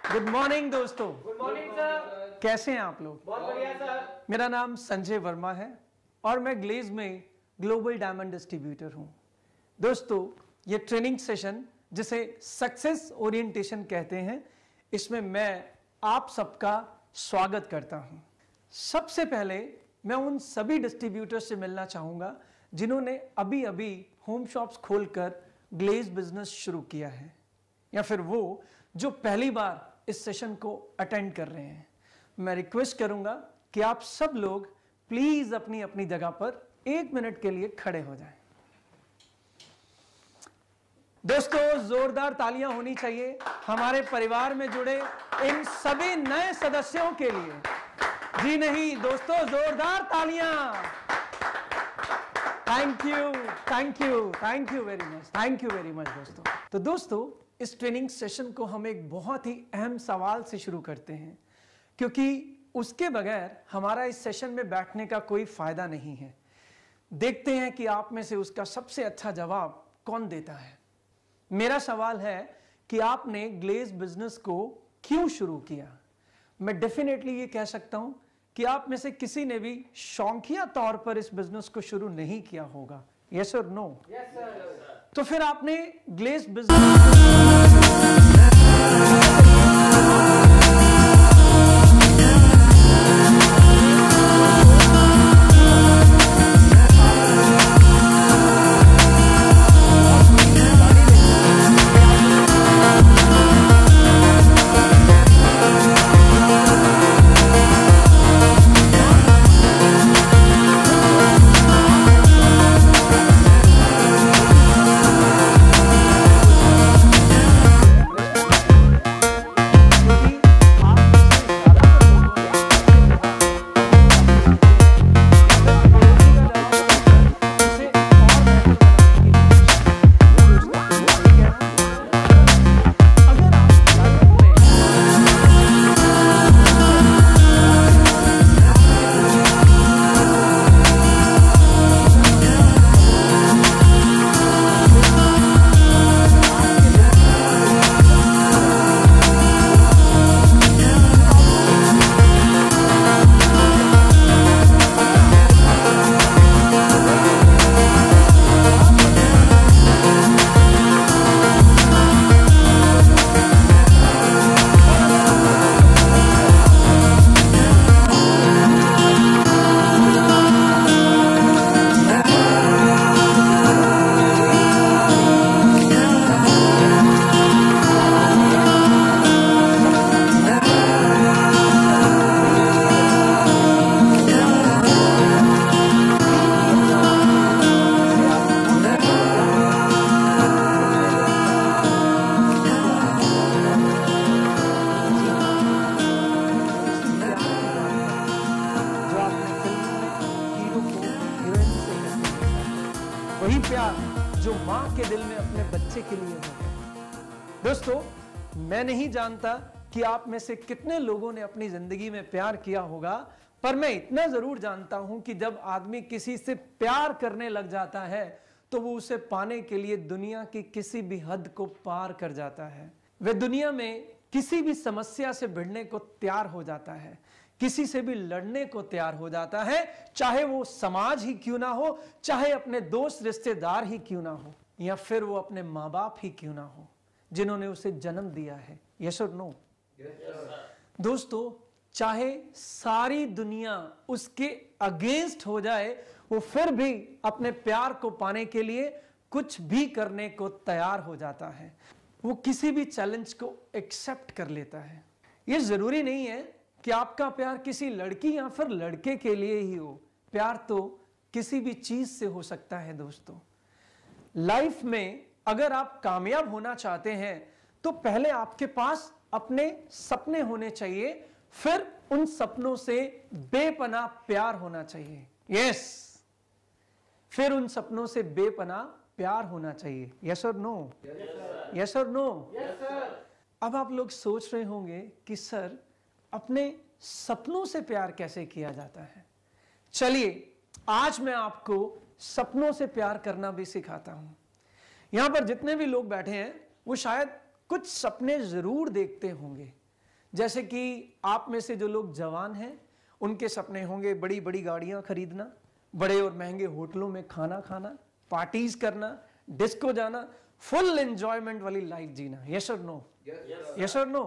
Good morning दोस्तों। Good morning sir. कैसे हैं आप लोग? बहुत बढ़िया सर। मेरा नाम संजय वर्मा है और मैं ग्लेज में ग्लोबल डायमंड डिस्ट्रीब्यूटर हूं। दोस्तों, ये ट्रेनिंग सेशन जिसे सक्सेस ओरिएंटेशन कहते हैं, इसमें मैं आप सबका स्वागत करता हूं। सबसे पहले मैं उन सभी डिस्ट्रीब्यूटर्स से मिलना चाहूंगा जिन्होंने अभी अभी होम शॉप्स खोलकर ग्लेज बिजनेस शुरू किया है, या फिर वो जो पहली बार इस सेशन को अटेंड कर रहे हैं। मैं रिक्वेस्ट करूंगा कि आप सब लोग प्लीज अपनी अपनी जगह पर 1 मिनट के लिए खड़े हो जाएं। दोस्तों, जोरदार तालियां होनी चाहिए हमारे परिवार में जुड़े इन सभी नए सदस्यों के लिए। जी नहीं दोस्तों, जोरदार तालियां। Thank you, thank you, thank you very much, thank you very much दोस्तों। तो दोस्तों, इस ट्रेनिंग सेशन को हम एक बहुत ही अहम सवाल से शुरू करते हैं, क्योंकि उसके बगैर हमारा इस सेशन में बैठने का कोई फायदा नहीं है। देखते हैं कि आप में से उसका सबसे अच्छा जवाब कौन देता है। मेरा सवाल है कि आपने ग्लेज बिजनेस को क्यों शुरू किया? मैं डेफिनेटली ये कह सकता हूं कि आप में से किसी ने भी शौकिया तौर पर इस बिजनेस को शुरू नहीं किया होगा। यस और नो? Yes sir. तो फिर आपने ग्लेज बिजनेस वही प्यार जो मां के दिल में अपने बच्चे के लिए होता है। दोस्तों, मैं नहीं जानता कि आप में से कितने लोगों ने अपनी जिंदगी में प्यार किया होगा, पर मैं इतना जरूर जानता हूं कि जब आदमी किसी से प्यार करने लग जाता है तो वो उसे पाने के लिए दुनिया की किसी भी हद को पार कर जाता है। वह दुनिया में किसी भी समस्या से भिड़ने को तैयार हो जाता है, किसी से भी लड़ने को तैयार हो जाता है, चाहे वो समाज ही क्यों ना हो, चाहे अपने दोस्त रिश्तेदार ही क्यों ना हो, या फिर वो अपने माँ बाप ही क्यों ना हो जिन्होंने उसे जन्म दिया है। यस और नो? दोस्तों, चाहे सारी दुनिया उसके अगेंस्ट हो जाए, वो फिर भी अपने प्यार को पाने के लिए कुछ भी करने को तैयार हो जाता है। वो किसी भी चैलेंज को एक्सेप्ट कर लेता है। ये जरूरी नहीं है कि आपका प्यार किसी लड़की या फिर लड़के के लिए ही हो। प्यार तो किसी भी चीज से हो सकता है। दोस्तों, लाइफ में अगर आप कामयाब होना चाहते हैं तो पहले आपके पास अपने सपने होने चाहिए, फिर उन सपनों से बेपनाह प्यार होना चाहिए। यस, फिर उन सपनों से बेपनाह प्यार होना चाहिए। यस और नो? यस और नो? अब आप लोग सोच रहे होंगे कि सर, अपने सपनों से प्यार कैसे किया जाता है? चलिए, आज मैं आपको सपनों से प्यार करना भी सिखाता हूं। यहां पर जितने भी लोग बैठे हैं वो शायद कुछ सपने जरूर देखते होंगे। जैसे कि आप में से जो लोग जवान हैं उनके सपने होंगे बड़ी बड़ी गाड़ियां खरीदना, बड़े और महंगे होटलों में खाना खाना, पार्टीज करना, डिस्को जाना, फुल एंजॉयमेंट वाली लाइफ जीना। यस और नो? यस और नो?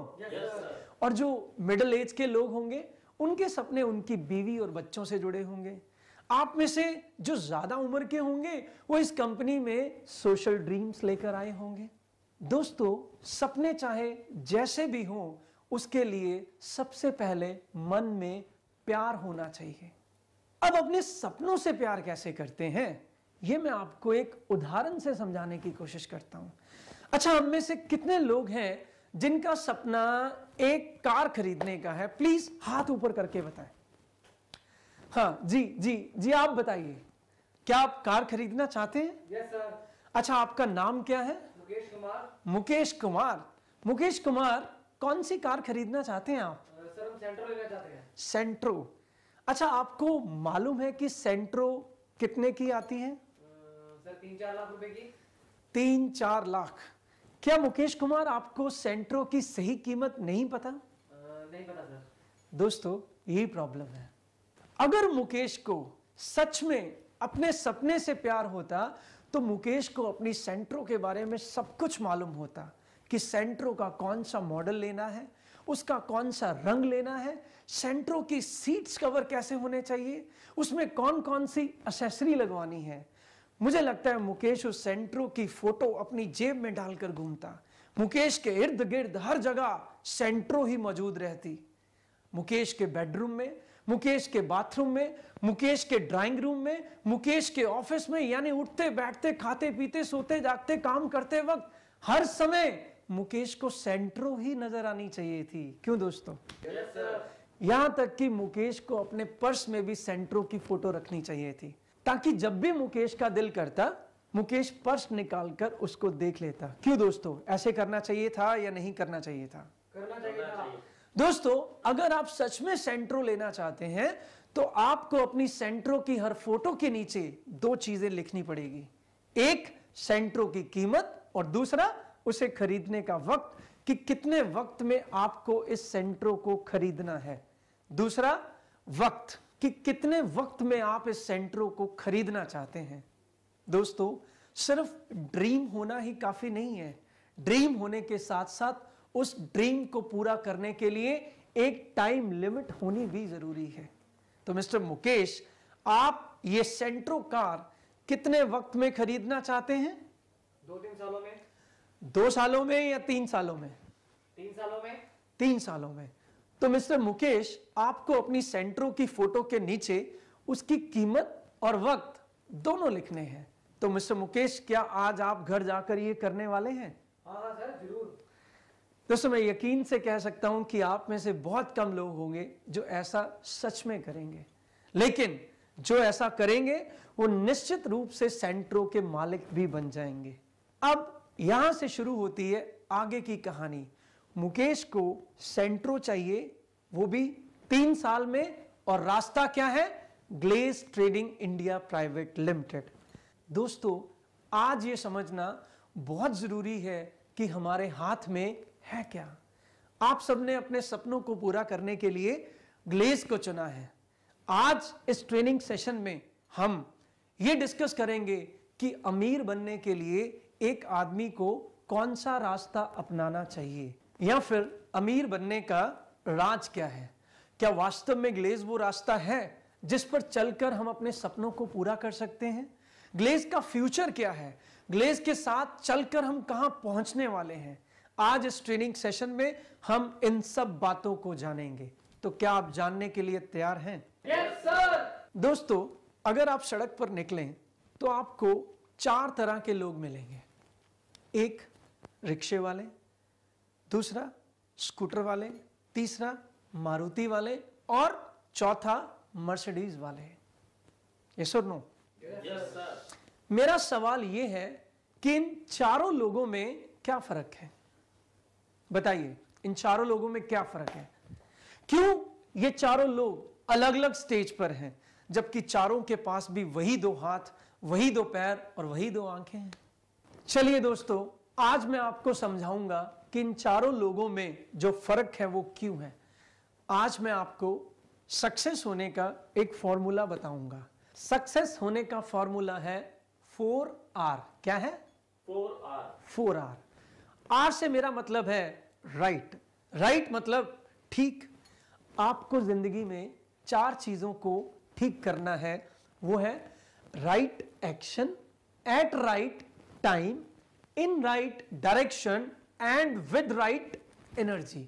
और जो मिडिल एज के लोग होंगे उनके सपने उनकी बीवी और बच्चों से जुड़े होंगे। आप में से जो ज्यादा उम्र के होंगे वो इस कंपनी में सोशल ड्रीम्स लेकर आए होंगे। दोस्तों, सपने चाहे जैसे भी हों, उसके लिए सबसे पहले मन में प्यार होना चाहिए। अब अपने सपनों से प्यार कैसे करते हैं, यह मैं आपको एक उदाहरण से समझाने की कोशिश करता हूं। अच्छा, हम में से कितने लोग हैं जिनका सपना एक कार खरीदने का है? प्लीज हाथ ऊपर करके बताएं। हाँ जी जी जी, आप बताइए, क्या आप कार खरीदना चाहते हैं? Yes sir. अच्छा, आपका नाम क्या है? मुकेश कुमार। मुकेश कुमार। मुकेश कुमार, कौन सी कार खरीदना चाहते हैं आप? सर हम सेंट्रो लेना चाहते हैं। सेंट्रो। अच्छा, आपको मालूम है कि सेंट्रो कितने की आती है? सर 3-4 लाख रुपए की। 3-4 लाख। क्या मुकेश कुमार आपको सेंट्रो की सही कीमत नहीं पता? नहीं पता सर। दोस्तों, यही प्रॉब्लम है। अगर मुकेश को सच में अपने सपने से प्यार होता तो मुकेश को अपनी सेंट्रो के बारे में सब कुछ मालूम होता कि सेंट्रो का कौन सा मॉडल लेना है, उसका कौन सा रंग लेना है, सेंट्रो की सीट्स कवर कैसे होने चाहिए, उसमें कौन कौन सी एक्सेसरी लगवानी है। मुझे लगता है मुकेश उस सेंट्रो की फोटो अपनी जेब में डालकर घूमता। मुकेश के इर्द गिर्द हर जगह सेंट्रो ही मौजूद रहती। मुकेश के बेडरूम में, मुकेश के बाथरूम में, मुकेश के ड्राइंग रूम में, मुकेश के ऑफिस में, यानी उठते बैठते खाते पीते सोते जागते काम करते वक्त हर समय मुकेश को सेंट्रो ही नजर आनी चाहिए थी। क्यों दोस्तों? Yes sir. यहां तक कि मुकेश को अपने पर्स में भी सेंट्रो की फोटो रखनी चाहिए थी, ताकि जब भी मुकेश का दिल करता मुकेश पर्स निकालकर उसको देख लेता। क्यों दोस्तों, ऐसे करना चाहिए था या नहीं करना चाहिए था? करना चाहिए था। दोस्तों, अगर आप सच में सेंट्रो लेना चाहते हैं तो आपको अपनी सेंट्रो की हर फोटो के नीचे 2 चीजें लिखनी पड़ेगी। एक, सेंट्रो की कीमत, और दूसरा, उसे खरीदने का वक्त, कि कितने वक्त में आपको इस सेंट्रो को खरीदना है। दूसरा, वक्त, कि कितने वक्त में आप इस सेंट्रो को खरीदना चाहते हैं। दोस्तों, सिर्फ ड्रीम होना ही काफी नहीं है। ड्रीम होने के साथ साथ उस ड्रीम को पूरा करने के लिए एक टाइम लिमिट होनी भी जरूरी है। तो मिस्टर मुकेश, आप ये सेंट्रो कार कितने वक्त में खरीदना चाहते हैं? 2-3 सालों में। 2 सालों में या 3 सालों में? 3 सालों में। 3 सालों में। तो मिस्टर मुकेश, आपको अपनी सेंट्रो की फोटो के नीचे उसकी कीमत और वक्त दोनों लिखने हैं। तो मिस्टर मुकेश, क्या आज आप घर जाकर ये करने वाले हैं? हाँ सर, जरूर। दोस्तों, मैं यकीन से कह सकता हूं कि आप में से बहुत कम लोग होंगे जो ऐसा सच में करेंगे, लेकिन जो ऐसा करेंगे वो निश्चित रूप से सेंट्रो के मालिक भी बन जाएंगे। अब यहां से शुरू होती है आगे की कहानी। मुकेश को सेंट्रो चाहिए, वो भी 3 साल में, और रास्ता क्या है? Glaze Trading India Private Limited. दोस्तों, आज ये समझना बहुत जरूरी है कि हमारे हाथ में है क्या। आप सबने अपने सपनों को पूरा करने के लिए ग्लेज को चुना है। आज इस ट्रेनिंग सेशन में हम ये डिस्कस करेंगे कि अमीर बनने के लिए एक आदमी को कौन सा रास्ता अपनाना चाहिए, या फिर अमीर बनने का राज क्या है। क्या वास्तव में ग्लेज वो रास्ता है जिस पर चलकर हम अपने सपनों को पूरा कर सकते हैं? ग्लेज का फ्यूचर क्या है? ग्लेज के साथ चलकर हम कहां पहुंचने वाले हैं? आज इस ट्रेनिंग सेशन में हम इन सब बातों को जानेंगे। तो क्या आप जानने के लिए तैयार हैं? Yes sir. दोस्तों, अगर आप सड़क पर निकलें तो आपको 4 तरह के लोग मिलेंगे। एक, रिक्शे वाले, दूसरा स्कूटर वाले, तीसरा मारुति वाले, और चौथा मर्सिडीज वाले। यस और नो? Yes sir. मेरा सवाल यह है कि इन चारों लोगों में क्या फर्क है? बताइए, इन चारों लोगों में क्या फर्क है? क्यों ये चारों लोग अलग अलग स्टेज पर हैं, जबकि चारों के पास भी वही 2 हाथ, वही 2 पैर और वही 2 आंखें हैं? चलिए दोस्तों, आज मैं आपको समझाऊंगा कि इन चारों लोगों में जो फर्क है वो क्यों है। आज मैं आपको सक्सेस होने का एक फॉर्मूला बताऊंगा। सक्सेस होने का फॉर्मूला है 4R। क्या है? 4R। 4R। R से मेरा मतलब है राइट। राइट मतलब ठीक। आपको जिंदगी में 4 चीजों को ठीक करना है। वो है right action, at right time, in right direction and with right energy.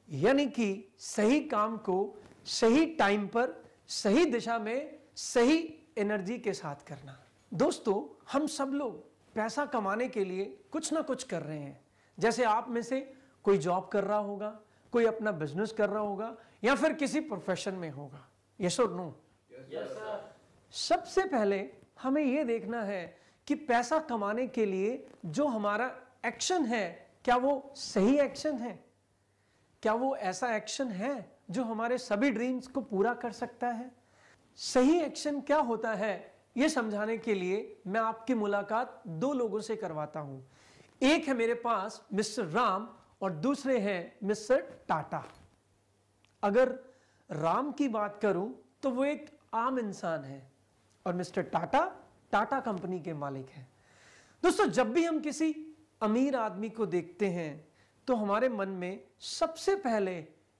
यानी कि सही काम को सही टाइम पर, सही दिशा में, सही एनर्जी के साथ करना। दोस्तों, हम सब लोग पैसा कमाने के लिए कुछ ना कुछ कर रहे हैं। जैसे आप में से कोई जॉब कर रहा होगा, कोई अपना बिजनेस कर रहा होगा, या फिर किसी प्रोफेशन में होगा। यस और नो? Yes sir. सबसे पहले हमें यह देखना है कि पैसा कमाने के लिए जो हमारा एक्शन है, क्या वो सही एक्शन है? क्या वो ऐसा एक्शन है जो हमारे सभी ड्रीम्स को पूरा कर सकता है? सही एक्शन क्या होता है, यह समझाने के लिए मैं आपकी मुलाकात 2 लोगों से करवाता हूं। एक है मेरे पास मिस्टर राम और दूसरे हैं मिस्टर टाटा। अगर राम की बात करूं तो वो एक आम इंसान है और मिस्टर टाटा टाटा कंपनी के मालिक हैं। दोस्तों, जब भी हम किसी अमीर आदमी को देखते हैं तो हमारे मन में सबसे पहले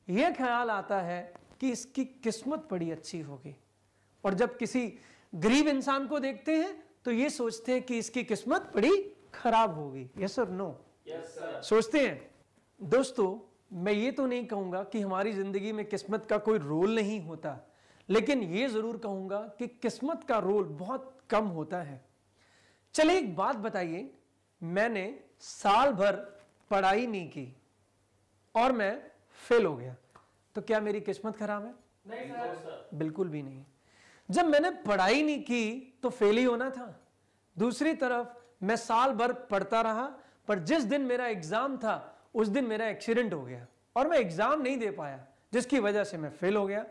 यह ख्याल आता है कि इसकी किस्मत बड़ी अच्छी होगी, और जब किसी गरीब इंसान को देखते हैं तो यह सोचते हैं कि इसकी किस्मत बड़ी खराब होगी। यस और नो? Yes sir. सोचते हैं। दोस्तों, मैं ये तो नहीं कहूंगा कि हमारी जिंदगी में किस्मत का कोई रोल नहीं होता, लेकिन ये जरूर कहूंगा कि किस्मत का रोल बहुत कम होता है। चलिए एक बात बताइए, मैंने साल भर पढ़ाई नहीं की और मैं फेल हो गया, तो क्या मेरी किस्मत खराब है? नहीं सर। बिल्कुल भी नहीं। जब मैंने पढ़ाई नहीं की तो फेल ही होना था। दूसरी तरफ मैं साल भर पढ़ता रहा, पर जिस दिन मेरा एग्जाम था उस दिन मेरा एक्सीडेंट हो गया और मैं एग्जाम नहीं दे पाया, जिसकी वजह से मैं फेल हो गया।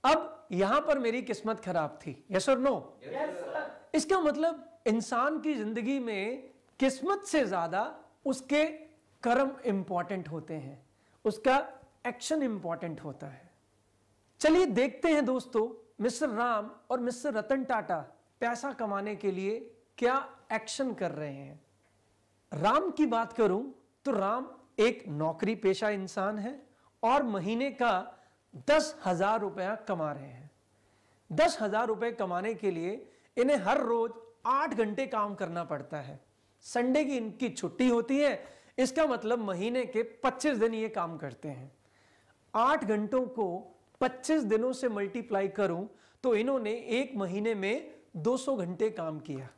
अब यहां पर मेरी किस्मत खराब थी। यस और नो? Yes sir. इसका मतलब इंसान की जिंदगी में किस्मत से ज्यादा उसके कर्म इंपॉर्टेंट होते हैं, उसका एक्शन इंपॉर्टेंट होता है। चलिए देखते हैं दोस्तों, मिस्टर राम और मिस्टर रतन टाटा पैसा कमाने के लिए क्या एक्शन कर रहे हैं। राम की बात करूं तो राम एक नौकरी पेशा इंसान है और महीने का 10,000 रुपया कमा रहे हैं। 10,000 रुपए कमाने के लिए इन्हें हर रोज 8 घंटे काम करना पड़ता है। संडे की इनकी छुट्टी होती है, इसका मतलब महीने के 25 दिन ये काम करते हैं। 8 घंटों को 25 दिनों से मल्टीप्लाई करूं तो इन्होंने एक महीने में 200 घंटे काम किया।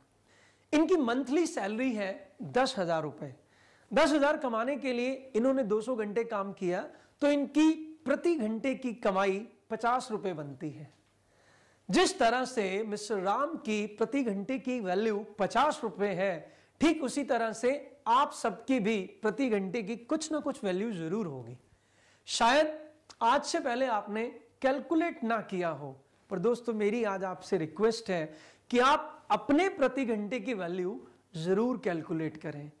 इनकी मंथली सैलरी है 10,000 रुपए। 10,000 कमाने के लिए इन्होंने 200 घंटे काम किया तो इनकी प्रति घंटे की कमाई 50 रुपए बनती है। जिस तरह से मिस्टर राम की प्रति घंटे की वैल्यू 50 रुपए है, ठीक उसी तरह से आप सबकी भी प्रति घंटे की कुछ ना कुछ वैल्यू जरूर होगी। शायद आज से पहले आपने कैलकुलेट ना किया हो, पर दोस्तों मेरी आज आपसे रिक्वेस्ट है कि आप अपने प्रति घंटे की वैल्यू जरूर कैलकुलेट करें।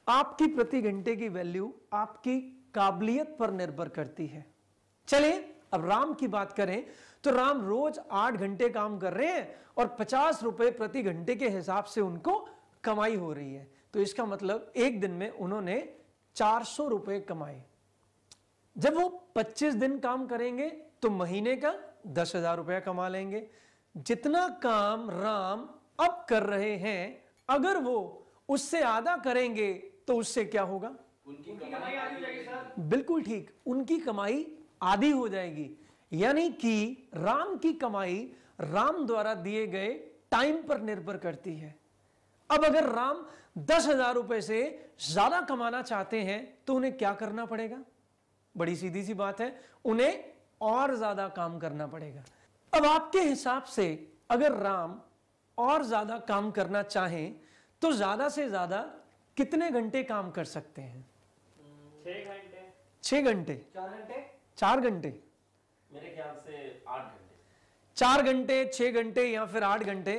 आपकी प्रति घंटे की वैल्यू आपकी काबिलियत पर निर्भर करती है। चलिए अब राम की बात करें तो राम रोज 8 घंटे काम कर रहे हैं और 50 रुपए प्रति घंटे के हिसाब से उनको कमाई हो रही है। तो इसका मतलब एक दिन में उन्होंने 400 रुपए कमाए। जब वो 25 दिन काम करेंगे तो महीने का 10,000 रुपया कमा लेंगे। जितना काम राम अब कर रहे हैं, अगर वो उससे आधा करेंगे तो उससे क्या होगा? उनकी कमाई आधी हो जाएगी सर। बिल्कुल ठीक, उनकी कमाई आधी हो जाएगी। यानी कि राम की कमाई राम द्वारा दिए गए टाइम पर निर्भर करती है। अब अगर राम 10,000 रुपए से ज्यादा कमाना चाहते हैं तो उन्हें क्या करना पड़ेगा? बड़ी सीधी सी बात है, उन्हें और ज्यादा काम करना पड़ेगा। अब आपके हिसाब से अगर राम और ज्यादा काम करना चाहें तो ज्यादा से ज्यादा कितने घंटे काम कर सकते हैं? 6 घंटे। 6 घंटे? 4 घंटे। 4 घंटे? मेरे ख्याल से 8 घंटे। 4 घंटे, 6 घंटे या फिर 8 घंटे।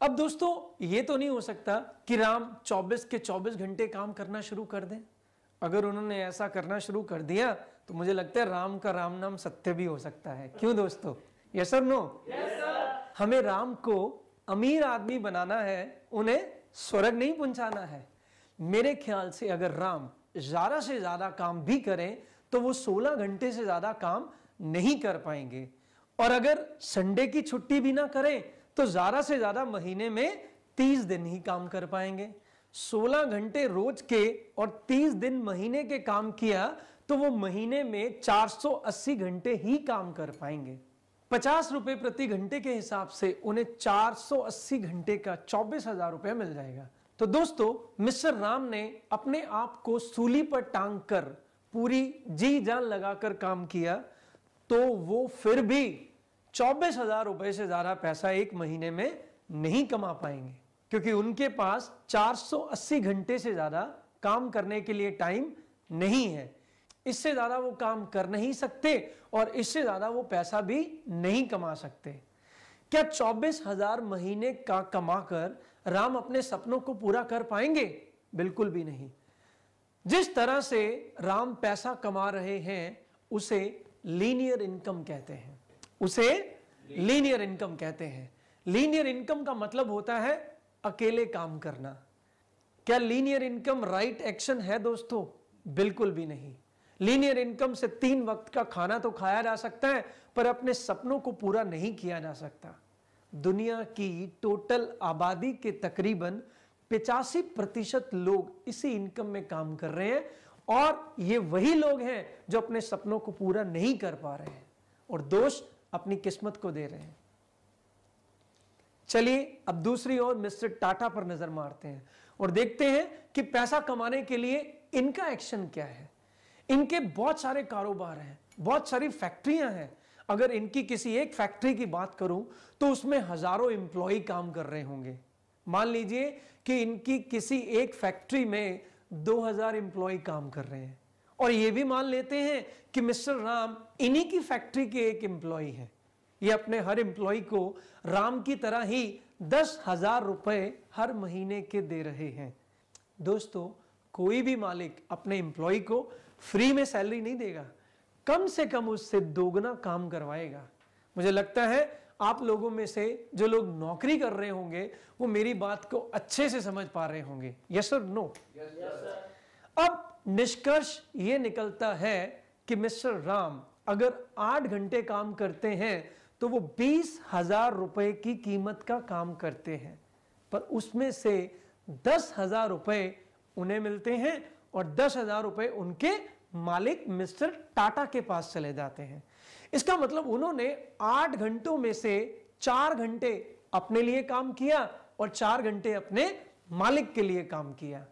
अब दोस्तों ये तो नहीं हो सकता कि राम 24 के 24 घंटे काम करना शुरू कर दें। अगर उन्होंने ऐसा करना शुरू कर दिया तो मुझे लगता है राम का राम नाम सत्य भी हो सकता है। क्यों दोस्तों? यस और नो? हमें राम को अमीर आदमी बनाना है, उन्हें स्वर्ग नहीं पहुंचाना है। मेरे ख्याल से अगर राम ज्यादा से ज्यादा काम भी करें तो वो 16 घंटे से ज्यादा काम नहीं कर पाएंगे, और अगर संडे की छुट्टी भी ना करें तो ज्यादा से ज्यादा महीने में 30 दिन ही काम कर पाएंगे। 16 घंटे रोज के और 30 दिन महीने के काम किया तो वो महीने में 480 घंटे ही काम कर पाएंगे। 50 रुपए प्रति घंटे के हिसाब से उन्हें 480 घंटे का 24,000 रुपए मिल जाएगा। तो दोस्तों, मिस्टर राम ने अपने आप को सूली पर टांग कर पूरी जी जान लगाकर काम किया तो वो फिर भी 24,000 रुपए से ज्यादा पैसा एक महीने में नहीं कमा पाएंगे, क्योंकि उनके पास 480 घंटे से ज्यादा काम करने के लिए टाइम नहीं है। इससे ज्यादा वो काम कर नहीं सकते और इससे ज्यादा वो पैसा भी नहीं कमा सकते। क्या 24,000 महीने का कमाकर राम अपने सपनों को पूरा कर पाएंगे? बिल्कुल भी नहीं। जिस तरह से राम पैसा कमा रहे हैं उसे लीनियर इनकम कहते हैं, उसे लीनियर इनकम कहते हैं। लीनियर इनकम का मतलब होता है अकेले काम करना। क्या लीनियर इनकम राइट एक्शन है दोस्तों? बिल्कुल भी नहीं। लीनियर इनकम से 3 वक्त का खाना तो खाया जा सकता है, पर अपने सपनों को पूरा नहीं किया जा सकता। दुनिया की टोटल आबादी के तकरीबन 85% लोग इसी इनकम में काम कर रहे हैं, और ये वही लोग हैं जो अपने सपनों को पूरा नहीं कर पा रहे हैं और दोष अपनी किस्मत को दे रहे हैं। चलिए अब दूसरी ओर मिस्टर टाटा पर नजर मारते हैं और देखते हैं कि पैसा कमाने के लिए इनका एक्शन क्या है। इनके बहुत सारे कारोबार हैं, बहुत सारी फैक्ट्रियां हैं। अगर इनकी किसी एक फैक्ट्री की बात करूं तो उसमें हजारों एम्प्लॉय काम कर रहे होंगे। मान लीजिए कि इनकी किसी एक फैक्ट्री में 2000 एम्प्लॉय काम कर रहे हैं, और ये भी मान लेते हैं कि मिस्टर राम इन्हीं की फैक्ट्री के एक एम्प्लॉय हैं। ये अपने हर एम्प्लॉय को राम की तरह ही 10,000 रुपए हर महीने के दे रहे हैं। दोस्तों, कोई भी मालिक अपने एम्प्लॉय को फ्री में सैलरी नहीं देगा, कम से कम उससे दोगुना काम करवाएगा। मुझे लगता है आप लोगों में से जो लोग नौकरी कर रहे होंगे वो मेरी बात को अच्छे से समझ पा रहे होंगे। यस और नो? अब निष्कर्ष ये निकलता है कि मिस्टर राम अगर 8 घंटे काम करते हैं तो वो 20,000 रुपए की कीमत का काम करते हैं, पर उसमें से 10,000 रुपए उन्हें मिलते हैं और 10,000 रुपए उनके मालिक मिस्टर टाटा के पास चले जाते हैं। इसका मतलब उन्होंने 8 घंटों में से 4 घंटे अपने लिए काम किया और 4 घंटे अपने मालिक के लिए काम किया।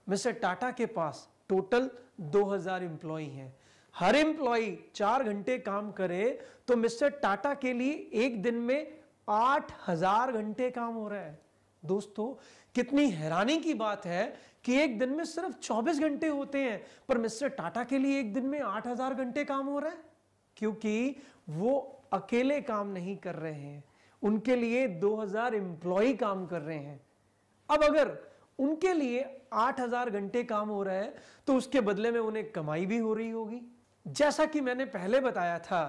मिस्टर टाटा के पास टोटल 2000 एम्प्लॉय हैं। हर एम्प्लॉय 4 घंटे काम करे तो मिस्टर टाटा के लिए एक दिन में 8,000 घंटे काम हो रहा है। दोस्तों, कितनी हैरानी की बात है कि एक दिन में सिर्फ 24 घंटे होते हैं, पर मिस्टर टाटा के लिए एक दिन में 8,000 घंटे काम हो रहा है, क्योंकि वो अकेले काम नहीं कर रहे हैं, उनके लिए 2000 एम्प्लॉय काम कर रहे हैं। अब अगर उनके लिए 8,000 घंटे काम हो रहा है तो उसके बदले में उन्हें कमाई भी हो रही होगी। जैसा कि मैंने पहले बताया था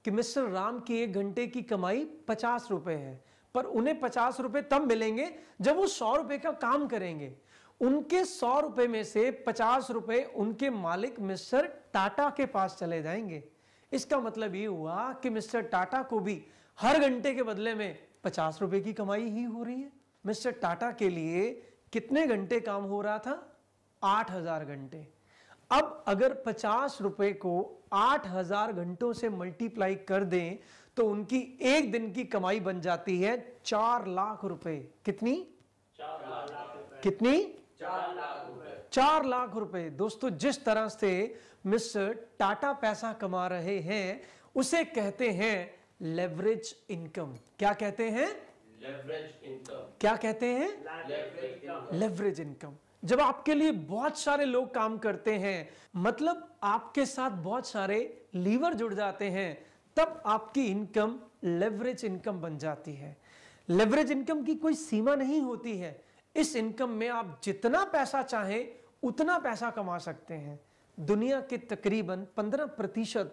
कि मिस्टर राम की 1 घंटे की कमाई 50 रुपए है, पर उन्हें 50 रुपए तब मिलेंगे जब वो 100 रुपए का काम करेंगे। उनके 100 रुपए में से 50 रुपए उनके मालिक मिस्टर टाटा के पास चले जाएंगे। इसका मतलब ये हुआ कि मिस्टर टाटा को भी हर घंटे के बदले में 50 रुपए की कमाई ही हो रही है। मिस्टर टाटा के लिए कितने घंटे काम हो रहा था? 8,000 घंटे। अब अगर 50 रुपए को 8,000 घंटों से मल्टीप्लाई कर दें तो उनकी एक दिन की कमाई बन जाती है 4 लाख रुपए। कितनी? 4 लाख। कितनी? 4 लाख रुपए। 4 लाख रुपए। दोस्तों, जिस तरह से मिस्टर टाटा पैसा कमा रहे हैं उसे कहते हैं लेवरेज इनकम। क्या कहते हैं? Leverage income. क्या कहते हैं? Leverage income. जब आपके लिए बहुत सारे लोग काम करते हैं, मतलब आपके साथ बहुत सारे लीवर जुड़ जाते हैं, तब आपकी इनकम लेवरेज इनकम बन जाती है। लेवरेज इनकम की कोई सीमा नहीं होती है। इस इनकम में आप जितना पैसा चाहें उतना पैसा कमा सकते हैं। दुनिया के तकरीबन 15%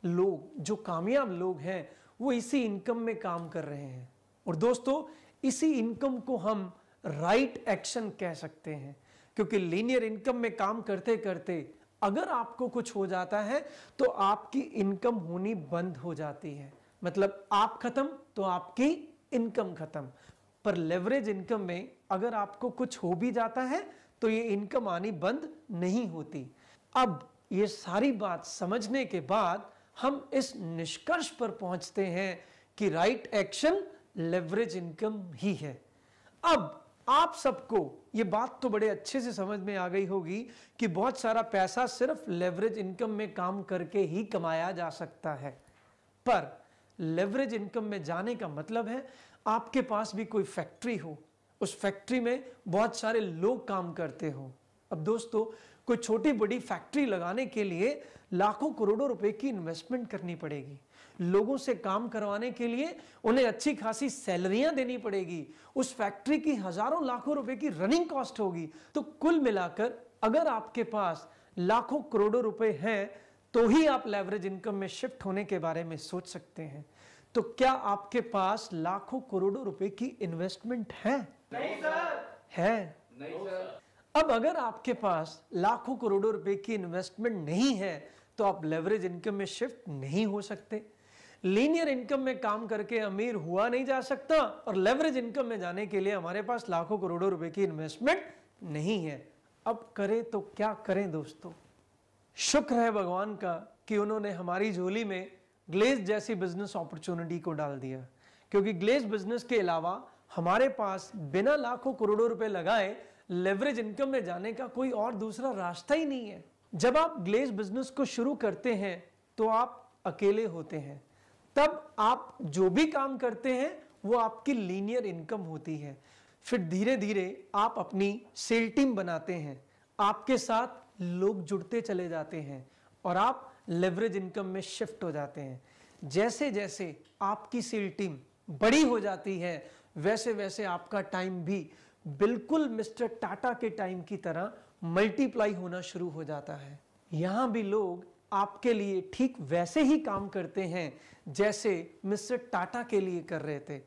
लोग जो कामयाब लोग हैं वो इसी इनकम में काम कर रहे हैं। और दोस्तों, इसी इनकम को हम राइट एक्शन कह सकते हैं, क्योंकि लीनियर इनकम में काम करते करते अगर आपको कुछ हो जाता है तो आपकी इनकम होनी बंद हो जाती है। मतलब आप खत्म तो आपकी इनकम खत्म। पर लेवरेज इनकम में अगर आपको कुछ हो भी जाता है तो ये इनकम आनी बंद नहीं होती। अब ये सारी बात समझने के बाद हम इस निष्कर्ष पर पहुंचते हैं कि राइट एक्शन लेवरेज इनकम ही है। अब आप सबको ये बात तो बड़े अच्छे से समझ में आ गई होगी कि बहुत सारा पैसा सिर्फ लेवरेज इनकम में काम करके ही कमाया जा सकता है। पर लेवरेज इनकम में जाने का मतलब है आपके पास भी कोई फैक्ट्री हो, उस फैक्ट्री में बहुत सारे लोग काम करते हो। अब दोस्तों, कोई छोटी बड़ी फैक्ट्री लगाने के लिए लाखों करोड़ों रुपए की इन्वेस्टमेंट करनी पड़ेगी। लोगों से काम करवाने के लिए उन्हें अच्छी खासी सैलरियां देनी पड़ेगी। उस फैक्ट्री की हजारों लाखों रुपए की रनिंग कॉस्ट होगी। तो कुल मिलाकर अगर आपके पास लाखों करोड़ों रुपए हैं तो ही आप लेवरेज इनकम में शिफ्ट होने के बारे में सोच सकते हैं। तो क्या आपके पास लाखों करोड़ों रुपए की इन्वेस्टमेंट है? नहीं सर। है? नहीं सर। अब अगर आपके पास लाखों करोड़ों रुपए की इन्वेस्टमेंट नहीं है तो आप लेवरेज इनकम में शिफ्ट नहीं हो सकते। लीनियर इनकम में काम करके अमीर हुआ नहीं जा सकता और लेवरेज इनकम में जाने के लिए हमारे पास लाखों करोड़ों रुपए की इन्वेस्टमेंट नहीं है। अब करें तो क्या करें दोस्तों? शुक्र है भगवान का कि उन्होंने हमारी झोली में ग्लेज जैसी बिजनेस अपॉर्चुनिटी को डाल दिया, क्योंकि ग्लेज बिजनेस के अलावा हमारे पास बिना लाखों करोड़ों रुपए लगाए लेवरेज इनकम में जाने का कोई और दूसरा रास्ता ही नहीं है। जब आप ग्लेज बिजनेस को शुरू करते हैं तो आप अकेले होते हैं। तब आप जो भी काम करते हैं वो आपकी लीनियर इनकम होती है। फिर धीरे धीरे आप अपनी सेल टीम बनाते हैं, आपके साथ लोग जुड़ते चले जाते हैं और आप लेवरेज इनकम में शिफ्ट हो जाते हैं। जैसे जैसे आपकी सेल टीम बड़ी हो जाती है वैसे वैसे आपका टाइम भी बिल्कुल मिस्टर टाटा के टाइम की तरह मल्टीप्लाई होना शुरू हो जाता है। यहां भी लोग आपके लिए ठीक वैसे ही काम करते हैं जैसे मिस्टर टाटा के लिए कर रहे थे।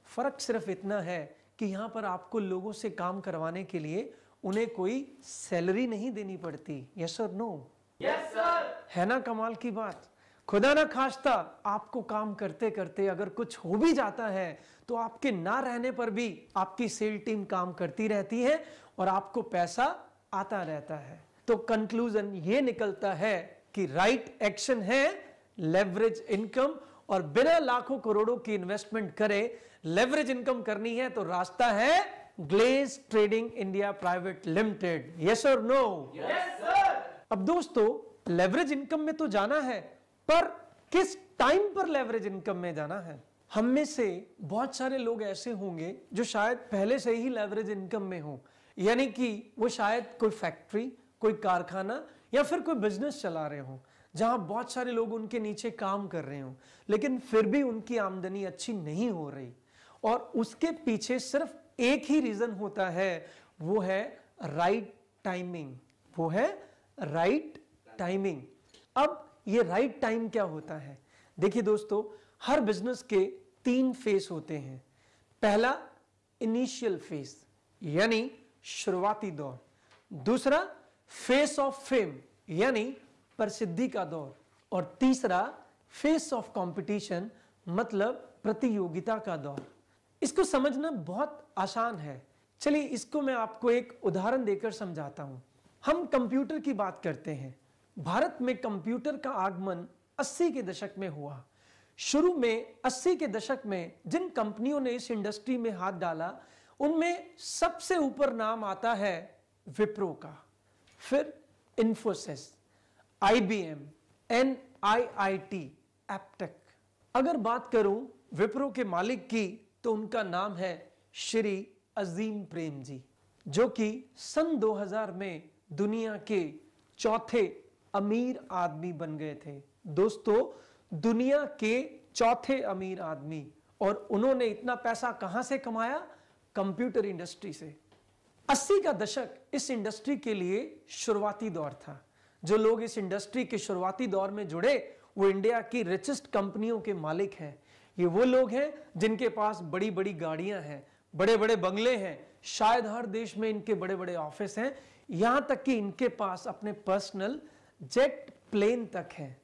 फर्क सिर्फ इतना है कि यहां पर आपको लोगों से काम करवाने के लिए उन्हें कोई सैलरी नहीं देनी पड़ती। यस और नो? Yes sir. है ना कमाल की बात? खुदा ना खास्ता आपको काम करते करते अगर कुछ हो भी जाता है तो आपके ना रहने पर भी आपकी सेल टीम काम करती रहती है और आपको पैसा आता रहता है। तो कंक्लूजन ये निकलता है कि राइट एक्शन है लेवरेज इनकम, और बिना लाखों करोड़ों की इन्वेस्टमेंट करे लेवरेज इनकम करनी है तो रास्ता है Glaze Trading India Private Limited. Yes और नो? Yes sir. अब दोस्तों, लेवरेज इनकम में तो जाना है, पर किस टाइम पर लेवरेज इनकम में जाना है? हम में से बहुत सारे लोग ऐसे होंगे जो शायद पहले से ही लेवरेज इनकम में हो, यानी कि वो शायद कोई फैक्ट्री, कोई कारखाना या फिर कोई बिजनेस चला रहे हो जहां बहुत सारे लोग उनके नीचे काम कर रहे हो, लेकिन फिर भी उनकी आमदनी अच्छी नहीं हो रही। और उसके पीछे सिर्फ एक ही रीजन होता है, वो है राइट टाइमिंग। वो है राइट टाइमिंग। अब ये राइट टाइम क्या होता है? देखिए दोस्तों, हर बिजनेस के 3 फेस होते हैं। पहला इनिशियल फेस यानी शुरुआती दौर, दूसरा फेस ऑफ फेम यानी प्रसिद्धि का दौर, और तीसरा फेस ऑफ कंपटीशन मतलब प्रतियोगिता का दौर। इसको समझना बहुत आसान है। चलिए इसको मैं आपको एक उदाहरण देकर समझाता हूं। हम कंप्यूटर की बात करते हैं। भारत में कंप्यूटर का आगमन 80 के दशक में हुआ। शुरू में 80 के दशक में जिन कंपनियों ने इस इंडस्ट्री में हाथ डाला उनमें सबसे ऊपर नाम आता है विप्रो का, फिर इन्फोसिस, IBM, NIIT, एप्टेक। अगर बात करूं विप्रो के मालिक की तो उनका नाम है श्री अजीम प्रेम जी, जो कि सन 2000 में दुनिया के चौथे अमीर आदमी बन गए थे। दोस्तों, दुनिया के चौथे अमीर आदमी, और उन्होंने इतना पैसा कहां से कमाया? कंप्यूटर इंडस्ट्री से। 80 का दशक इस इंडस्ट्री के लिए शुरुआती दौर था। जो लोग इस इंडस्ट्री के शुरुआती दौर में जुड़े वो इंडिया की रिचेस्ट कंपनियों के मालिक हैं। ये वो लोग हैं जिनके पास बड़ी बड़ी गाड़ियां हैं, बड़े बड़े बंगले हैं, शायद हर देश में इनके बड़े बड़े ऑफिस हैं, यहां तक कि इनके पास अपने पर्सनल जेट प्लेन तक है।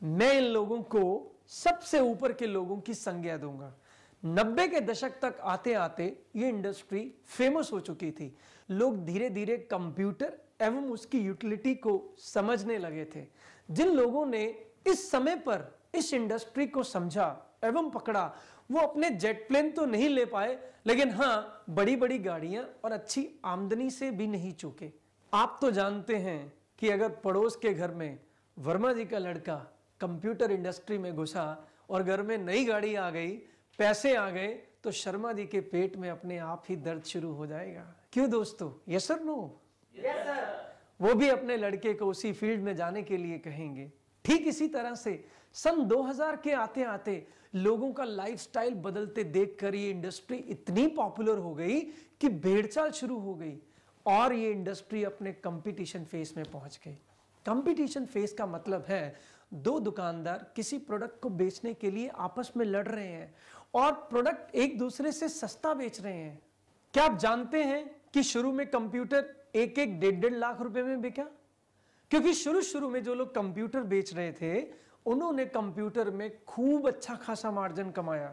मैं इन लोगों को सबसे ऊपर के लोगों की संज्ञा दूंगा। 90 के दशक तक आते आते ये इंडस्ट्री फेमस हो चुकी थी। लोग धीरे धीरे कंप्यूटर एवं उसकी यूटिलिटी को समझने लगे थे। जिन लोगों ने इस समय पर इस इंडस्ट्री को समझा एवं पकड़ा वो अपने जेट प्लेन तो नहीं ले पाए, लेकिन हाँ बड़ी बड़ी गाड़ियां और अच्छी आमदनी से भी नहीं चूके। आप तो जानते हैं कि अगर पड़ोस के घर में वर्मा जी का लड़का कंप्यूटर इंडस्ट्री में घुसा और घर में नई गाड़ी आ गई, पैसे आ गए, तो शर्मा जी के पेट में अपने आप ही दर्द शुरू हो जाएगा। क्यों दोस्तों? यस और नो? Yes sir. वो भी अपने लड़के को उसी फील्ड में जाने के लिए कहेंगे। ठीक इसी तरह से सन 2000 के आते आते लोगों का लाइफस्टाइल बदलते देखकर ये इंडस्ट्री इतनी पॉपुलर हो गई कि भेड़चाल शुरू हो गई और ये इंडस्ट्री अपने कंपटीशन फेज में पहुंच गई। कंपटीशन फेज का मतलब है दो दुकानदार किसी प्रोडक्ट को बेचने के लिए आपस में लड़ रहे हैं और प्रोडक्ट एक दूसरे से सस्ता बेच रहे हैं। क्या आप जानते हैं कि शुरू में कंप्यूटर एक एक 1.5 लाख रुपए में बिका? क्योंकि शुरू में जो लोग कंप्यूटर बेच रहे थे उन्होंने कंप्यूटर में खूब अच्छा खासा मार्जिन कमाया।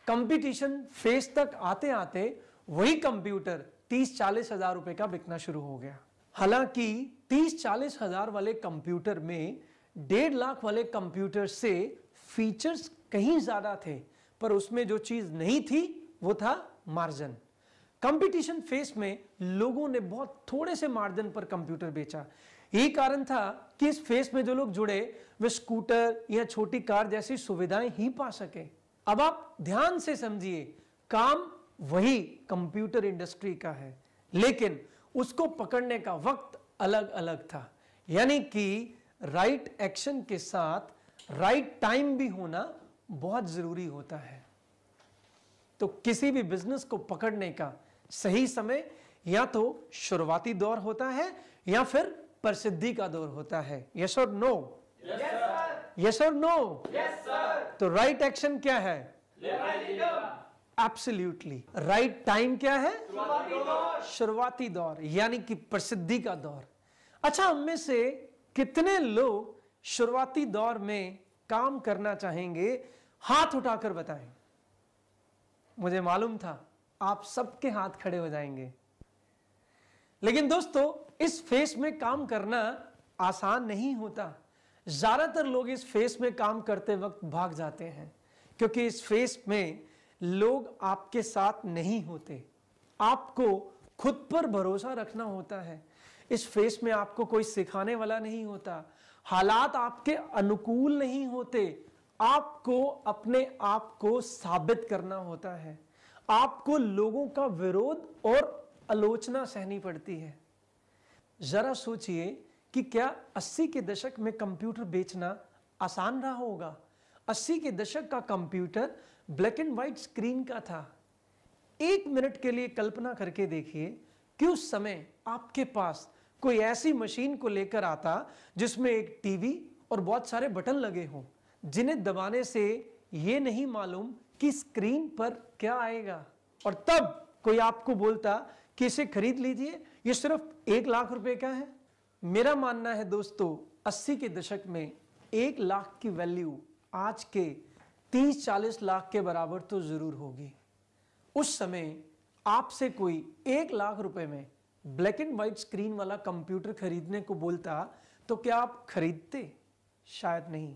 कंपटीशन फेज तक आते आते वही कंप्यूटर 30-40 हजार रुपए का बिकना शुरू हो गया। हालांकि 30-40 हजार वाले कंप्यूटर में 1.5 लाख वाले कंप्यूटर से फीचर्स कहीं ज्यादा थे, पर उसमें जो चीज नहीं थी वो था मार्जिन। कंपटीशन फेस में लोगों ने बहुत थोड़े से मार्जिन पर कंप्यूटर बेचा। यही कारण था कि इस फेस में जो लोग जुड़े वे स्कूटर या छोटी कार जैसी सुविधाएं ही पा सके। अब आप ध्यान से समझिए, काम वही कंप्यूटर इंडस्ट्री का है, लेकिन उसको पकड़ने का वक्त अलग अलग था। यानी कि राइट एक्शन के साथ राइट टाइम भी होना बहुत जरूरी होता है। तो किसी भी बिजनेस को पकड़ने का सही समय या तो शुरुआती दौर होता है या फिर प्रसिद्धि का दौर होता है। यस और नो? Yes sir. यस और नो? Yes sir. तो राइट एक्शन क्या है? Level absolutely. राइट टाइम क्या है? शुरुआती दौर। शुरुआती दौर यानी कि प्रसिद्धि का दौर। अच्छा, हम में से कितने लोग शुरुआती दौर में काम करना चाहेंगे? हाथ उठाकर बताएं। मुझे मालूम था आप सबके हाथ खड़े हो जाएंगे। लेकिन दोस्तों, इस फेस में काम करना आसान नहीं होता। ज्यादातर लोग इस फेस में काम करते वक्त भाग जाते हैं, क्योंकि इस फेस में लोग आपके साथ नहीं होते। आपको खुद पर भरोसा रखना होता है। इस फेस में आपको कोई सिखाने वाला नहीं होता। हालात आपके अनुकूल नहीं होते। आपको अपने आप को साबित करना होता है। आपको लोगों का विरोध और आलोचना सहनी पड़ती है। जरा सोचिए कि क्या 80 के दशक में कंप्यूटर बेचना आसान रहा होगा? 80 के दशक का computer black and white screen का था। 1 मिनट के लिए कल्पना करके देखिए कि उस समय आपके पास कोई ऐसी मशीन को लेकर आता जिसमें एक टीवी और बहुत सारे बटन लगे हों, जिन्हें दबाने से यह नहीं मालूम कि स्क्रीन पर क्या आएगा, और तब कोई आपको बोलता कि इसे खरीद लीजिए, ये सिर्फ 1 लाख रुपए का है। मेरा मानना है दोस्तों, 80 के दशक में 1 लाख की वैल्यू आज के 30-40 लाख के बराबर तो जरूर होगी। उस समय आपसे कोई 1 लाख रुपए में ब्लैक एंड व्हाइट स्क्रीन वाला कंप्यूटर खरीदने को बोलता तो क्या आप खरीदते? शायद नहीं।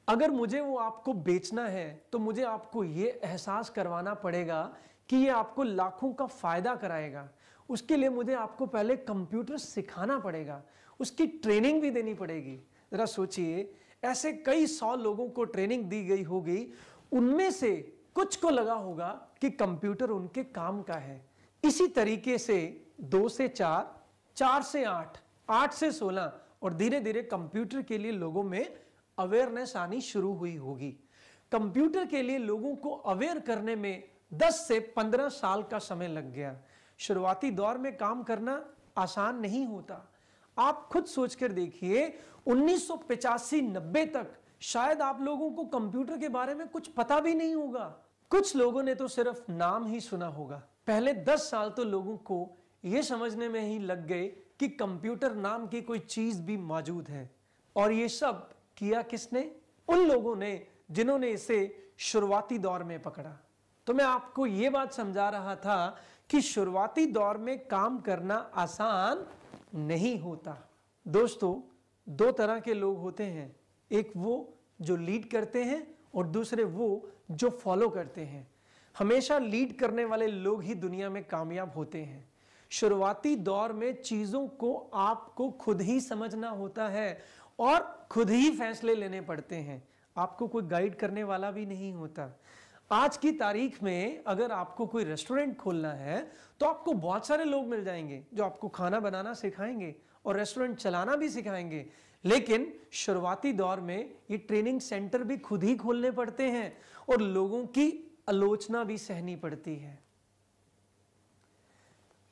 अगर मुझे वो आपको बेचना है तो मुझे आपको ये एहसास करवाना पड़ेगा कि ये आपको लाखों का फायदा कराएगा। उसके लिए मुझे आपको पहले कंप्यूटर सिखाना पड़ेगा, उसकी ट्रेनिंग भी देनी पड़ेगी। जरा सोचिए, ऐसे कई 100 लोगों को ट्रेनिंग दी गई होगी, उनमें से कुछ को लगा होगा कि कंप्यूटर उनके काम का है। इसी तरीके से 2 से 4, 4 से 8, 8 से 16 और धीरे धीरे कंप्यूटर के लिए लोगों में अवेयरनेस आनी शुरू हुई होगी। कंप्यूटर के लिए लोगों को अवेयर करने में 10 से 15 साल का समय लग गया। शुरुआती दौर में काम करना आसान नहीं होता। आप खुद सोचकर देखिए 1985-90 तक शायद आप लोगों को कंप्यूटर के बारे में कुछ पता भी नहीं होगा। कुछ लोगों ने तो सिर्फ नाम ही सुना होगा। पहले 10 साल तो लोगों को यह समझने में ही लग गए कि कंप्यूटर नाम की कोई चीज भी मौजूद है। और ये सब किया किसने? उन लोगों ने जिन्होंने इसे शुरुआती दौर में पकड़ा। तो मैं आपको यह बात समझा रहा था कि शुरुआती दौर में काम करना आसान नहीं होता। दोस्तों, दो तरह के लोग होते हैं, एक वो जो लीड करते हैं और दूसरे वो जो फॉलो करते हैं। हमेशा लीड करने वाले लोग ही दुनिया में कामयाब होते हैं। शुरुआती दौर में चीजों को आपको खुद ही समझना होता है और खुद ही फैसले लेने पड़ते हैं। आपको कोई गाइड करने वाला भी नहीं होता। आज की तारीख में अगर आपको कोई रेस्टोरेंट खोलना है तो आपको बहुत सारे लोग मिल जाएंगे जो आपको खाना बनाना सिखाएंगे और रेस्टोरेंट चलाना भी सिखाएंगे। लेकिन शुरुआती दौर में ये ट्रेनिंग सेंटर भी खुद ही खोलने पड़ते हैं और लोगों की आलोचना भी सहनी पड़ती है।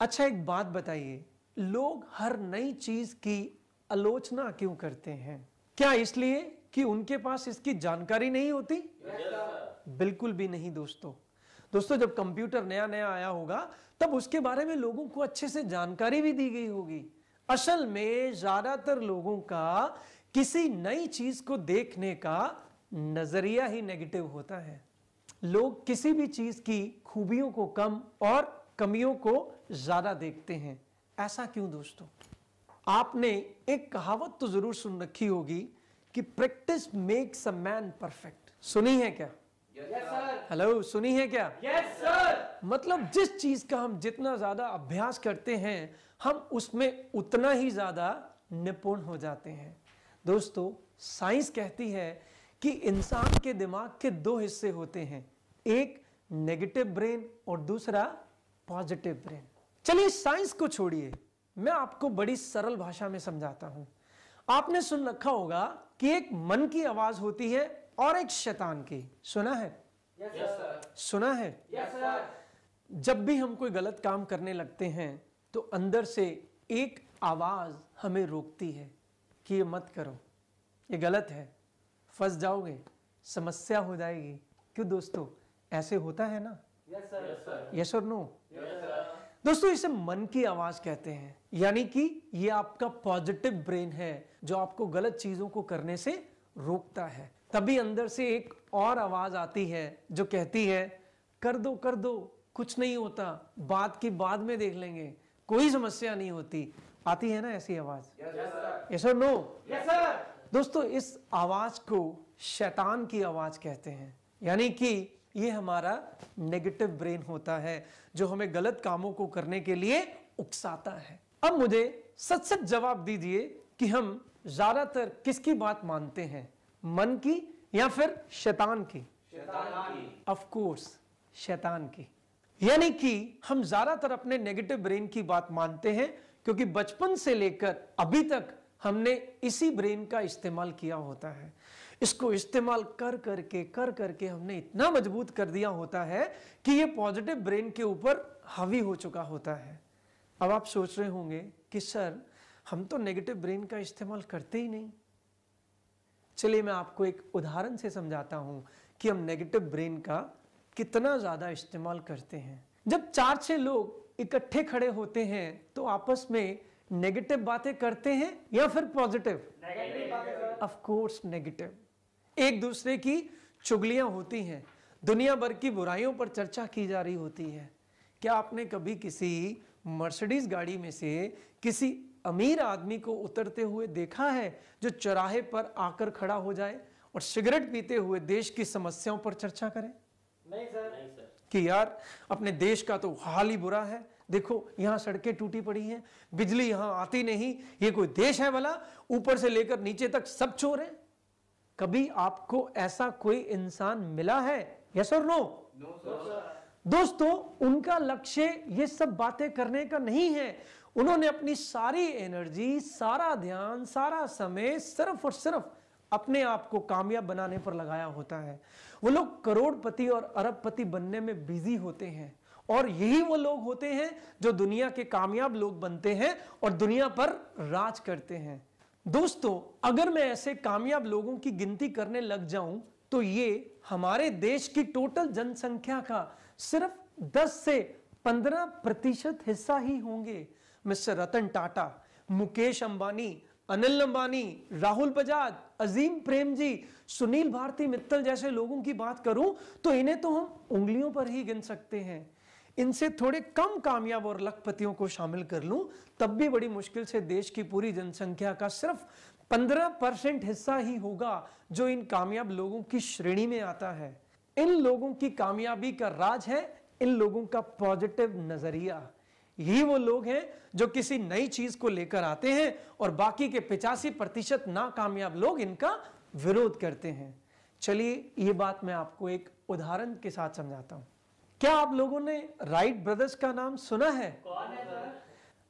अच्छा, एक बात बताइए, लोग हर नई चीज की आलोचना क्यों करते हैं? क्या इसलिए कि उनके पास इसकी जानकारी नहीं होती? बिल्कुल भी नहीं दोस्तों, जब कंप्यूटर नया नया आया होगा तब उसके बारे में लोगों को अच्छे से जानकारी भी दी गई होगी। असल में ज्यादातर लोगों का किसी नई चीज को देखने का नजरिया ही नेगेटिव होता है। लोग किसी भी चीज की खूबियों को कम और कमियों को ज्यादा देखते हैं। ऐसा क्यों दोस्तों? आपने एक कहावत तो जरूर सुन रखी होगी कि practice makes a man perfect. सुनी है क्या? हेलो, सुनी है क्या? Yes sir. मतलब जिस चीज का हम जितना ज्यादा अभ्यास करते हैं हम उसमें उतना ही ज्यादा निपुण हो जाते हैं। दोस्तों, साइंस कहती है कि इंसान के दिमाग के दो हिस्से होते हैं, एक नेगेटिव ब्रेन और दूसरा पॉजिटिव ब्रेन। चलिए साइंस को छोड़िए, मैं आपको बड़ी सरल भाषा में समझाता हूं। आपने सुन रखा होगा कि एक मन की आवाज होती है और एक शैतान की। सुना है? Yes sir. सुना है? Yes sir. जब भी हम कोई गलत काम करने लगते हैं तो अंदर से एक आवाज हमें रोकती है कि ये मत करो, ये गलत है, फंस जाओगे, समस्या हो जाएगी। क्यों दोस्तों, ऐसे होता है ना? Yes sir. यस और नो? Yes sir. दोस्तों, इसे मन की आवाज कहते हैं, यानी कि ये आपका पॉजिटिव ब्रेन है जो आपको गलत चीजों को करने से रोकता है। तभी अंदर से एक और आवाज आती है जो कहती है कर दो, कुछ नहीं होता, बात की बाद में देख लेंगे, कोई समस्या नहीं होती। आती है ना ऐसी आवाज? Yes sir. यस और नो? Yes sir. दोस्तों, इस आवाज को शैतान की आवाज कहते हैं, यानी कि ये हमारा नेगेटिव ब्रेन होता है जो हमें गलत कामों को करने के लिए उकसाता है। अब मुझे सच सच जवाब दीजिए कि हम ज्यादातर किसकी बात मानते हैं, मन की या फिर शैतान की? शैतान की। ऑफ कोर्स शैतान की। यानी कि हम ज्यादातर अपने नेगेटिव ब्रेन की बात मानते हैं क्योंकि बचपन से लेकर अभी तक हमने इसी ब्रेन का इस्तेमाल किया होता है। इसको इस्तेमाल कर करके हमने इतना मजबूत कर दिया होता है कि ये पॉजिटिव ब्रेन के ऊपर हावी हो चुका होता है। अब आप सोच रहे होंगे कि सर हम तो नेगेटिव ब्रेन का इस्तेमाल करते ही नहीं। चलिए मैं आपको एक उदाहरण से समझाता हूं कि हम नेगेटिव ब्रेन का कितना ज्यादा इस्तेमाल करते हैं। जब 4-6 लोग इकट्ठे खड़े होते हैं तो आपस में नेगेटिव बातें करते हैं या फिर पॉजिटिव? नेगेटिव बातें सर। Of course negative. एक दूसरे की चुगलियां होती हैं, दुनिया भर की बुराइयों पर चर्चा की जा रही होती है। क्या आपने कभी किसी मर्सिडीज गाड़ी में से किसी अमीर आदमी को उतरते हुए देखा है जो चौराहे पर आकर खड़ा हो जाए और सिगरेट पीते हुए देश की समस्याओं पर चर्चा करे? नहीं सर। कि यार अपने देश का तो हाल ही बुरा है, देखो यहाँ सड़कें टूटी पड़ी हैं, बिजली यहाँ आती नहीं, ये कोई देश है भला? ऊपर से लेकर नीचे तक सब चोर हैं। कभी आपको ऐसा कोई इंसान मिला है? यस और नो? No sir. दोस्तों, उनका लक्ष्य ये सब बातें करने का नहीं है। उन्होंने अपनी सारी एनर्जी, सारा ध्यान, सारा समय सिर्फ और सिर्फ अपने आप को कामयाब बनाने पर लगाया होता है। वो लोग करोड़पति और अरबपति बनने में बिजी होते हैं और यही वो लोग होते हैं जो दुनिया के कामयाब लोग बनते हैं और दुनिया पर राज करते हैं। दोस्तों, अगर मैं ऐसे कामयाब लोगों की गिनती करने लग जाऊं तो ये हमारे देश की टोटल जनसंख्या का सिर्फ 10 से 15% हिस्सा ही होंगे। मिस्टर रतन टाटा, मुकेश अंबानी, अनिल अंबानी, राहुल बजाज, अजीम प्रेम जी, सुनील भारती मित्तल जैसे लोगों की बात करूं तो इन्हें तो हम उंगलियों पर ही गिन सकते हैं। इनसे थोड़े कम कामयाब और लखपतियों को शामिल कर लूं तब भी बड़ी मुश्किल से देश की पूरी जनसंख्या का सिर्फ 15% हिस्सा ही होगा जो इन कामयाब लोगों की श्रेणी में आता है। इन लोगों की कामयाबी का राज है इन लोगों का पॉजिटिव नजरिया। यही वो लोग हैं जो किसी नई चीज को लेकर आते हैं और बाकी के 85% नाकामयाब लोग इनका विरोध करते हैं। चलिए ये बात मैं आपको एक उदाहरण के साथ समझाता हूं। क्या आप लोगों ने राइट ब्रदर्स का नाम सुना है? कौन है सर?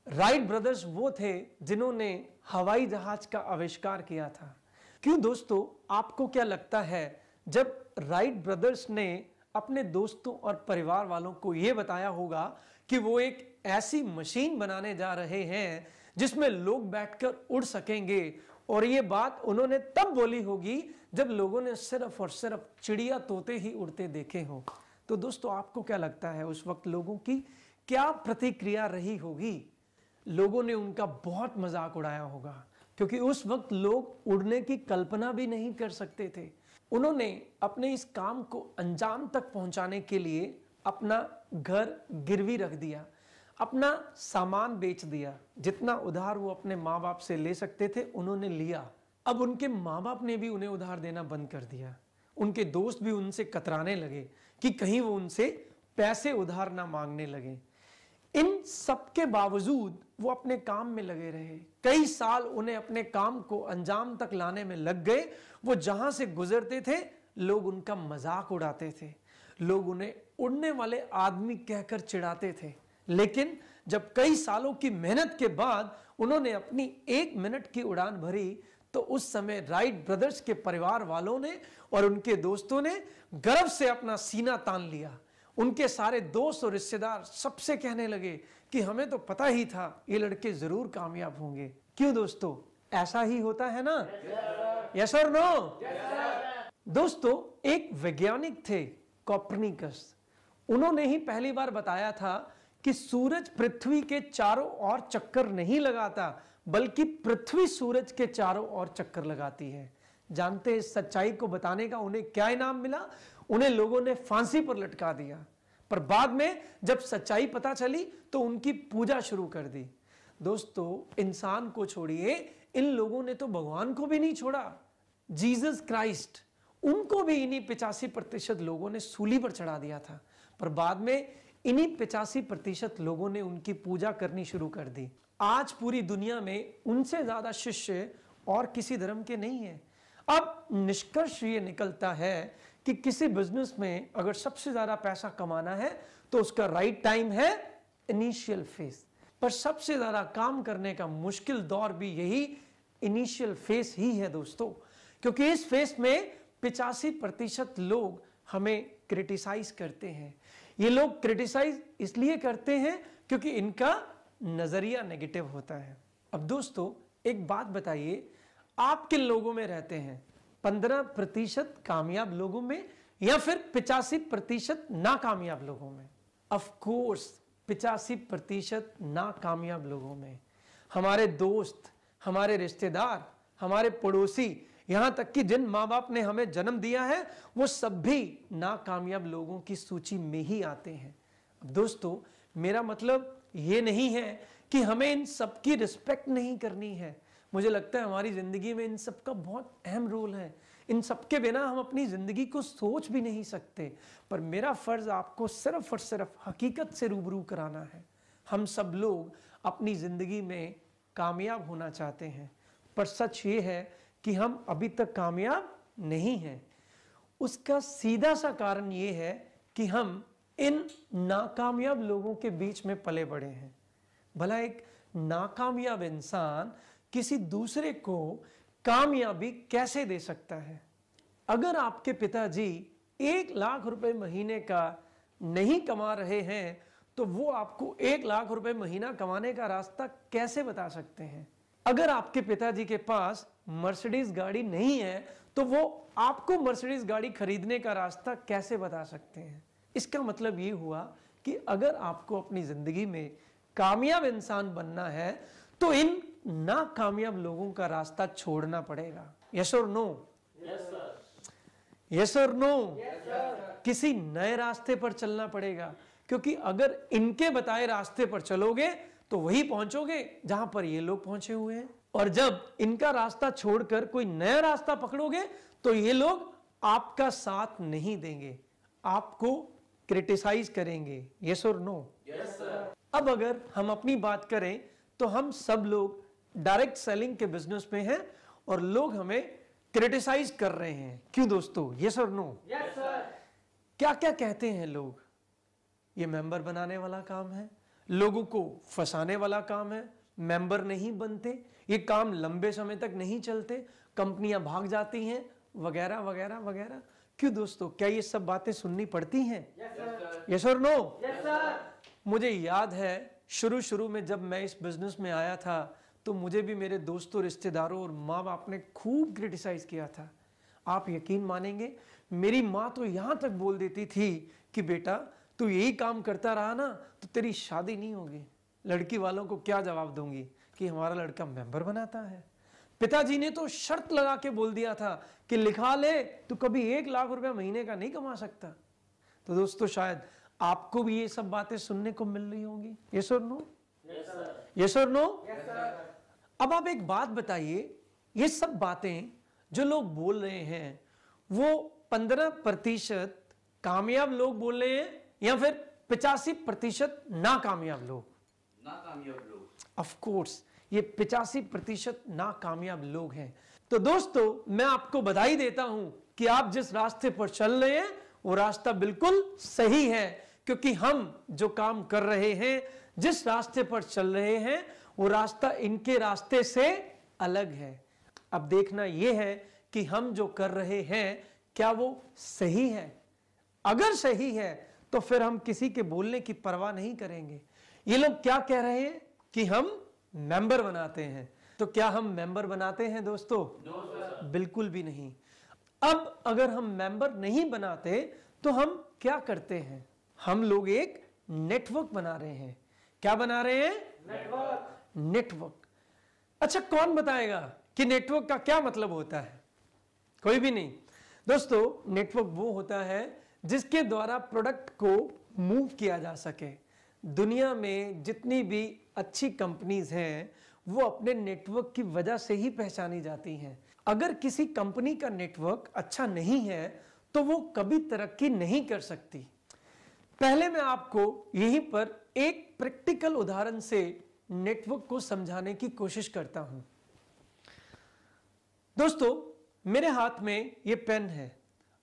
राइट ब्रदर्स वो थे जिन्होंने हवाई जहाज का आविष्कार किया था। क्यों दोस्तों, आपको क्या लगता है जब राइट ब्रदर्स ने अपने दोस्तों और परिवार वालों को यह बताया होगा कि वो एक ऐसी मशीन बनाने जा रहे हैं जिसमें लोग बैठकर उड़ सकेंगे, और ये बात उन्होंने तब बोली होगी जब लोगों ने सिर्फ और सिर्फ चिड़िया तोते ही उड़ते देखे हो? तो दोस्तों, आपको क्या लगता है उस वक्त लोगों की क्या प्रतिक्रिया रही होगी? लोगों ने उनका बहुत मजाक उड़ाया होगा, क्योंकि उस वक्त लोग उड़ने की कल्पना भी नहीं कर सकते थे। उन्होंने अपने इस काम को अंजाम तक पहुंचाने के लिए अपना घर गिरवी रख दिया, अपना सामान बेच दिया, जितना उधार वो अपने माँ बाप से ले सकते थे उन्होंने लिया। अब उनके माँ बाप ने भी उन्हें उधार देना बंद कर दिया। उनके दोस्त भी उनसे कतराने लगे कि कहीं वो उनसे पैसे उधार ना मांगने लगे। इन सबके बावजूद वो अपने काम में लगे रहे। कई साल उन्हें अपने काम को अंजाम तक लाने में लग गए। वो जहां से गुजरते थे लोग उनका मजाक उड़ाते थे, लोग उन्हें उड़ने वाले आदमी कहकर चिढ़ाते थे। लेकिन जब कई सालों की मेहनत के बाद उन्होंने अपनी 1 मिनट की उड़ान भरी तो उस समय राइट ब्रदर्स के परिवार वालों ने और उनके दोस्तों ने गर्व से अपना सीना तान लिया। उनके सारे दोस्त और रिश्तेदार सबसे कहने लगे कि हमें तो पता ही था ये लड़के जरूर कामयाब होंगे। क्यों दोस्तों, ऐसा ही होता है ना? यस और नो? दोस्तों, एक वैज्ञानिक थे कोपरनिकस। उन्होंने ही पहली बार बताया था कि सूरज पृथ्वी के चारों ओर चक्कर नहीं लगाता, बल्कि पृथ्वी सूरज के चारों ओर चक्कर लगाती है। जानते हैं इस सच्चाई को बताने का उन्हें क्या इनाम मिला? उन्हें लोगों ने फांसी पर लटका दिया। पर बाद में जब सच्चाई पता चली तो उनकी पूजा शुरू कर दी। दोस्तों, इंसान को छोड़िए, इन लोगों ने तो भगवान को भी नहीं छोड़ा। जीसस क्राइस्ट, उनको भी इन्हीं 85% लोगों ने सूली पर चढ़ा दिया था। पर बाद में इन्हीं 85% लोगों ने उनकी पूजा करनी शुरू कर दी। आज पूरी दुनिया में उनसे ज्यादा शिष्य और किसी धर्म के नहीं है। अब निष्कर्ष ये निकलता है कि किसी बिजनेस में अगर सबसे ज्यादा पैसा कमाना है तो उसका राइट टाइम है इनिशियल फेज। पर सबसे ज्यादा काम करने का मुश्किल दौर भी यही इनिशियल फेज ही है दोस्तों, क्योंकि इस फेज में 85% लोग हमें क्रिटिसाइज करते हैं। ये लोग क्रिटिसाइज इसलिए करते हैं क्योंकि इनका नजरिया नेगेटिव होता है। अब दोस्तों, एक बात बताइए, आप किन लोगों में रहते हैं? 15% कामयाब लोगों में या फिर 85% नाकामयाब लोगों में? ऑफ कोर्स 85% नाकामयाब लोगों में। हमारे दोस्त, हमारे रिश्तेदार, हमारे पड़ोसी, यहां तक कि जिन माँ बाप ने हमें जन्म दिया है वो सब भी नाकामयाब लोगों की सूची में ही आते हैं। अब दोस्तों, मेरा मतलब ये नहीं है कि हमें इन सबकी रिस्पेक्ट नहीं करनी है। मुझे लगता है हमारी जिंदगी में इन सब का बहुत अहम रोल है। इन सब के बिना हम अपनी जिंदगी को सोच भी नहीं सकते। पर मेरा फर्ज आपको सिर्फ और सिर्फ हकीकत से रूबरू कराना है। हम सब लोग अपनी जिंदगी में कामयाब होना चाहते हैं, पर सच ये है कि हम अभी तक कामयाब नहीं हैं। उसका सीधा सा कारण ये है कि हम इन नाकामयाब लोगों के बीच में पले बड़े हैं। भला एक नाकामयाब इंसान किसी दूसरे को कामयाबी कैसे दे सकता है? अगर आपके पिताजी 1 लाख रुपए महीने का नहीं कमा रहे हैं तो वो आपको 1 लाख रुपए महीना कमाने का रास्ता कैसे बता सकते हैं? अगर आपके पिताजी के पास मर्सिडीज गाड़ी नहीं है तो वो आपको मर्सिडीज गाड़ी खरीदने का रास्ता कैसे बता सकते हैं? इसका मतलब ये हुआ कि अगर आपको अपनी जिंदगी में कामयाब इंसान बनना है तो इन नाकामयाब लोगों का रास्ता छोड़ना पड़ेगा। यस और नो? यस और नो? किसी नए रास्ते पर चलना पड़ेगा, क्योंकि अगर इनके बताए रास्ते पर चलोगे तो वही पहुंचोगे जहां पर ये लोग पहुंचे हुए हैं, और जब इनका रास्ता छोड़कर कोई नया रास्ता पकड़ोगे तो ये लोग आपका साथ नहीं देंगे, आपको क्रिटिसाइज करेंगे। यस और नो? Yes sir. अब अगर हम अपनी बात करें तो हम सब लोग डायरेक्ट सेलिंग के बिजनेस में हैं और लोग हमें क्रिटिसाइज कर रहे हैं। क्यों दोस्तों? यस और नो? Yes sir. क्या क्या कहते हैं लोग? ये मेंबर बनाने वाला काम है, लोगों को फंसाने वाला काम है, मेंबर नहीं बनते, ये काम लंबे समय तक नहीं चलते, कंपनियां भाग जाती हैं, वगैरह वगैरह वगैरह। क्यों दोस्तों? क्या ये सब बातें सुननी पड़ती हैं? यस और नो? Yes sir. मुझे याद है शुरू में जब मैं इस बिजनेस में आया था तो मुझे भी मेरे दोस्तों, रिश्तेदारों और माँ बाप ने खूब क्रिटिसाइज किया था। आप यकीन मानेंगे, मेरी माँ तो यहाँ तक बोल देती थी कि बेटा तू यही काम करता रहा ना तो तेरी शादी नहीं होगी। लड़की वालों को क्या जवाब दूंगी कि हमारा लड़का मेंबर बनाता है। पिताजी ने तो शर्त लगा के बोल दिया था कि लिखा ले, तू कभी 1 लाख रुपया महीने का नहीं कमा सकता। तो दोस्तों शायद आपको भी ये सब बातें सुनने को मिल रही होंगी। यस और नो? यस और नो? अब आप एक बात बताइए, ये सब बातें जो लोग बोल रहे हैं वो 15% कामयाब लोग बोल रहे हैं या फिर 85% नाकामयाब लोग? नाकामयाब लोग। ऑफ कोर्स ये 85% नाकामयाब लोग हैं। तो दोस्तों मैं आपको बधाई देता हूं कि आप जिस रास्ते पर चल रहे हैं वो रास्ता बिल्कुल सही है, क्योंकि हम जो काम कर रहे हैं, जिस रास्ते पर चल रहे हैं, वो रास्ता इनके रास्ते से अलग है। अब देखना यह है कि हम जो कर रहे हैं क्या वो सही है। अगर सही है तो फिर हम किसी के बोलने की परवाह नहीं करेंगे। ये लोग क्या कह रहे हैं कि हम मेंबर बनाते हैं, तो क्या हम मेंबर बनाते हैं दोस्तों? No sir. बिल्कुल भी नहीं। अब अगर हम मेंबर नहीं बनाते तो हम क्या करते हैं? हम लोग एक नेटवर्क बना रहे हैं। क्या बना रहे हैं? नेटवर्क। नेटवर्क। अच्छा, कौन बताएगा कि नेटवर्क का क्या मतलब होता है? कोई भी नहीं। दोस्तों नेटवर्क वो होता है जिसके द्वारा प्रोडक्ट को मूव किया जा सके। दुनिया में जितनी भी अच्छी कंपनीज हैं वो अपने नेटवर्क की वजह से ही पहचानी जाती हैं। अगर किसी कंपनी का नेटवर्क अच्छा नहीं है तो वो कभी तरक्की नहीं कर सकती। पहले मैं आपको यहीं पर एक प्रैक्टिकल उदाहरण से नेटवर्क को समझाने की कोशिश करता हूं। दोस्तों मेरे हाथ में ये पेन है।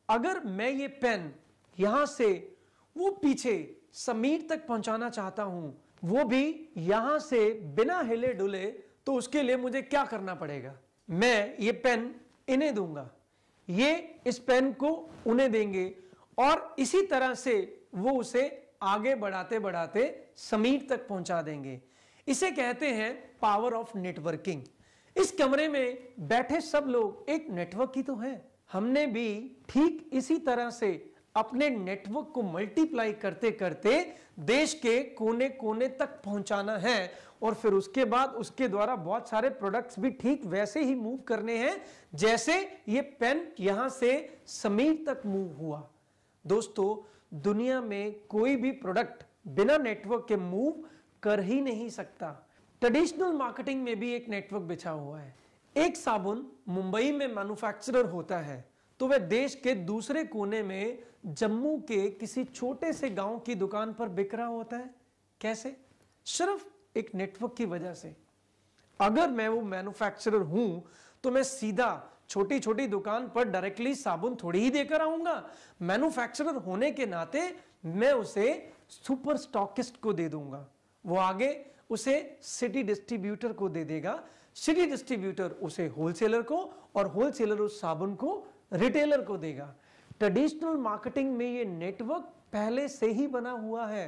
अगर मैं ये पेन यहां से वो पीछे समीर तक पहुंचाना चाहता हूं, वो भी यहां से बिना हिले डुले, तो उसके लिए मुझे क्या करना पड़ेगा? मैं ये पेन इन्हें दूंगा, ये इस पेन को उन्हें देंगे, और इसी तरह से वो उसे आगे बढ़ाते बढ़ाते समीर तक पहुंचा देंगे। इसे कहते हैं पावर ऑफ नेटवर्किंग। इस कमरे में बैठे सब लोग एक नेटवर्क ही तो हैं। हमने भी ठीक इसी तरह से अपने नेटवर्क को मल्टीप्लाई करते करते देश के कोने कोने तक पहुंचाना है, और फिर उसके बाद उसके द्वारा बहुत सारे प्रोडक्ट्स भी ठीक वैसे ही मूव करने हैं जैसे ये पेन यहां से समीर तक मूव हुआ। दोस्तों दुनिया में कोई भी प्रोडक्ट बिना नेटवर्क के मूव कर ही नहीं सकता। ट्रेडिशनल मार्केटिंग में भी एक नेटवर्क बिछा हुआ है। एक साबुन मुंबई में मैन्युफैक्चरर होता है तो वह देश के दूसरे कोने में जम्मू के किसी छोटे से गांव की दुकान पर बिक रहा होता है। कैसे? सिर्फ एक नेटवर्क की वजह से। अगर मैं वो मैन्युफैक्चरर हूं तो मैं सीधा छोटी छोटी दुकान पर डायरेक्टली साबुन थोड़ी ही देकर आऊंगा। मैन्युफैक्चरर होने के नाते मैं उसे सुपर स्टॉकिस्ट को दे दूंगा, वो आगे उसे सिटी डिस्ट्रीब्यूटर को दे देगा, सिटी डिस्ट्रीब्यूटर उसे होलसेलर को, और होलसेलर उस साबुन को रिटेलर को देगा। ट्रेडिशनल मार्केटिंग में ये नेटवर्क पहले से ही बना हुआ है।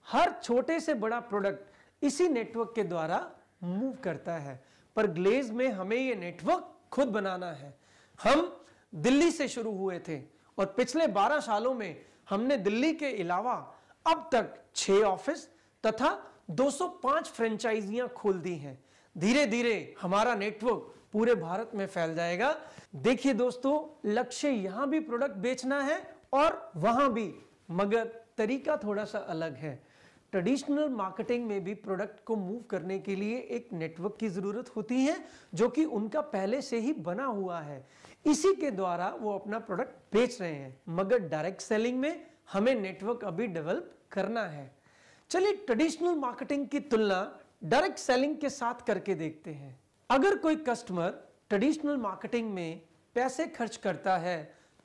हर छोटे से बड़ा प्रोडक्ट इसी नेटवर्क के द्वारा मूव करता है, पर ग्लेज में हमें ये नेटवर्क खुद बनाना है। हम दिल्ली से शुरू हुए थे और पिछले 12 सालों में हमने दिल्ली के अलावा अब तक 6 ऑफिस तथा 205 फ्रेंचाइजियां खोल दी हैं। धीरे धीरे हमारा नेटवर्क पूरे भारत में फैल जाएगा। देखिए दोस्तों, लक्ष्य यहां भी प्रोडक्ट बेचना है और वहां भी, मगर तरीका थोड़ा सा अलग है। ट्रेडिशनल मार्केटिंग में भी प्रोडक्ट को मूव करने के लिए एक नेटवर्क की जरूरत होती है जो कि उनका पहले से ही बना हुआ है। इसी के द्वारा वो अपना प्रोडक्ट बेच रहे हैं, मगर डायरेक्ट सेलिंग में हमें नेटवर्क अभी डेवलप करना है। चलिए ट्रेडिशनल मार्केटिंग की तुलना डायरेक्ट सेलिंग के साथ करके देखते हैं। अगर कोई कस्टमर ट्रेडिशनल मार्केटिंग में पैसे खर्च करता है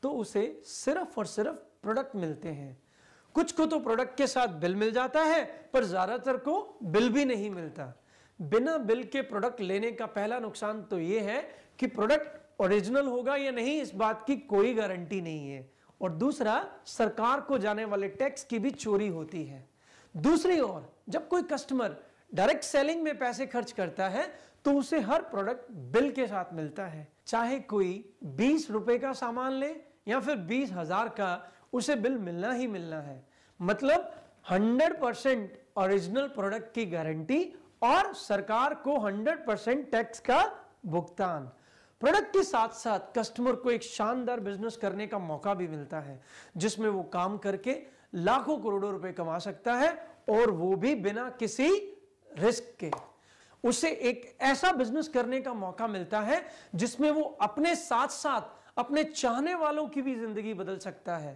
तो उसे सिर्फ और सिर्फ प्रोडक्ट मिलते हैं। कुछ को तो प्रोडक्ट के साथ बिल मिल जाता है, पर ज्यादातर को बिल भी नहीं मिलता। बिना बिल के प्रोडक्ट लेने का पहला नुकसान तो यह है कि प्रोडक्ट ओरिजिनल होगा या नहीं, इस बात की कोई गारंटी नहीं है। और दूसरा, सरकार को जाने वाले टैक्स की भी चोरी होती है। दूसरी ओर, जब कोई कस्टमर डायरेक्ट सेलिंग में पैसे खर्च करता है तो उसे हर प्रोडक्ट बिल के साथ मिलता है। चाहे कोई 20 रुपए का सामान ले या फिर 20,000 का, उसे बिल मिलना ही मिलना है। मतलब 100% ओरिजिनल प्रोडक्ट की गारंटी और सरकार को 100% टैक्स का भुगतान। प्रोडक्ट के साथ साथ कस्टमर को एक शानदार बिजनेस करने का मौका भी मिलता है, जिसमें वो काम करके लाखों करोड़ों रुपए कमा सकता है, और वो भी बिना किसी रिस्क के। उसे एक ऐसा बिजनेस करने का मौका मिलता है जिसमें वो अपने साथ साथ अपने चाहने वालों की भी जिंदगी बदल सकता है।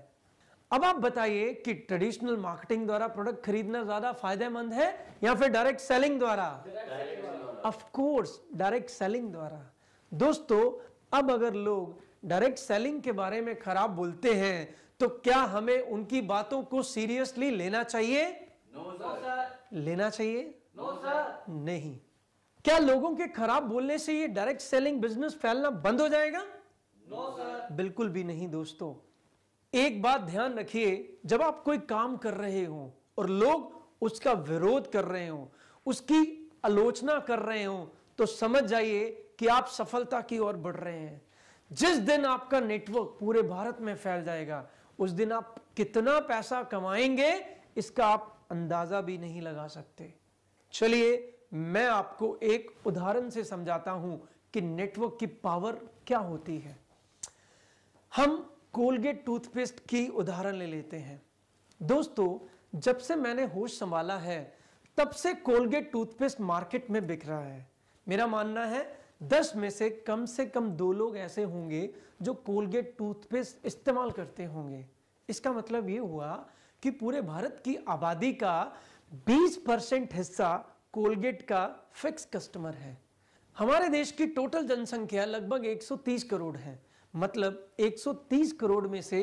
अब आप बताइए कि ट्रेडिशनल मार्केटिंग द्वारा प्रोडक्ट खरीदना ज्यादा फायदेमंद है या फिर डायरेक्ट सेलिंग द्वारा? ऑफ कोर्स डायरेक्ट सेलिंग द्वारा। दोस्तों, अब अगर लोग डायरेक्ट सेलिंग के बारे में खराब बोलते हैं तो क्या हमें उनकी बातों को सीरियसली लेना चाहिए? No sir. लेना चाहिए? No sir. नहीं। क्या लोगों के खराब बोलने से ये डायरेक्ट सेलिंग बिजनेस फैलना बंद हो जाएगा? No sir. बिल्कुल भी नहीं। दोस्तों, एक बात ध्यान रखिए, जब आप कोई काम कर रहे हो और लोग उसका विरोध कर रहे हो, उसकी आलोचना कर रहे हो, तो समझ जाइए कि आप सफलता की ओर बढ़ रहे हैं। जिस दिन आपका नेटवर्क पूरे भारत में फैल जाएगा, उस दिन आप कितना पैसा कमाएंगे इसका आप अंदाजा भी नहीं लगा सकते। चलिए मैं आपको एक उदाहरण से समझाता हूं कि नेटवर्क की पावर क्या होती है। हम कोलगेट टूथपेस्ट की उदाहरण ले लेते हैं। दोस्तों, जब से मैंने होश संभाला है तब से कोलगेट टूथपेस्ट मार्केट में बिक रहा है। मेरा मानना है 10 में से कम 2 लोग ऐसे होंगे जो कोलगेट टूथपेस्ट इस्तेमाल करते होंगे। इसका मतलब ये हुआ कि पूरे भारत की आबादी का 20% हिस्सा कोलगेट का फिक्स कस्टमर है। हमारे देश की टोटल जनसंख्या लगभग 130 करोड़ है। मतलब 130 करोड़ में से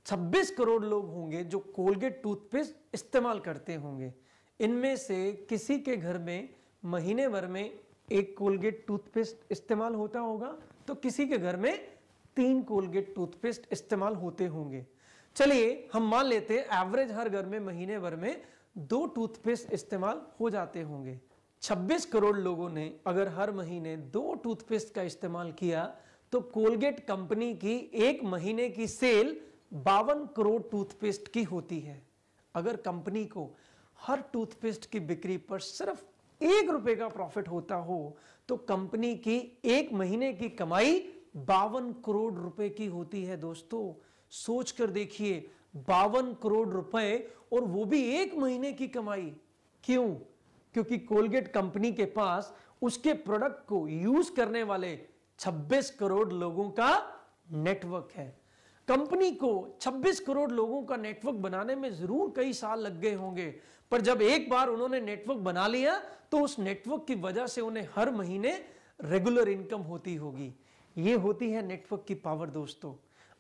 26 करोड़ लोग होंगे जो कोलगेट टूथपेस्ट इस्तेमाल करते होंगे। इनमें से किसी के घर में महीने भर में 1 कोलगेट टूथपेस्ट इस्तेमाल होता होगा, तो किसी के घर में 3 कोलगेट टूथपेस्ट इस्तेमाल होते होंगे। चलिए हम मान लेते हैं एवरेज हर घर में महीने भर में 2 टूथपेस्ट इस्तेमाल हो जाते होंगे। 26 करोड़ लोगों ने अगर हर महीने 2 टूथपेस्ट का इस्तेमाल किया तो कोलगेट कंपनी की एक महीने की सेल 52 करोड़ टूथपेस्ट की होती है। अगर कंपनी को हर टूथपेस्ट की बिक्री पर सिर्फ 1 रुपए का प्रॉफिट होता हो तो कंपनी की एक महीने की कमाई 52 करोड़ रुपए की होती है। दोस्तों, सोच कर देखिए, 52 करोड़ रुपए, और वो भी एक महीने की कमाई। क्यों? क्योंकि कोलगेट कंपनी के पास उसके प्रोडक्ट को यूज करने वाले 26 करोड़ लोगों का नेटवर्क है। कंपनी को 26 करोड़ लोगों का नेटवर्क बनाने में जरूर कई साल लग गए होंगे, पर जब एक बार उन्होंने नेटवर्क बना लिया तो उस नेटवर्क की वजह से उन्हें हर महीने रेगुलर इनकम होती होगी। ये होती है नेटवर्क की पावर। दोस्तों,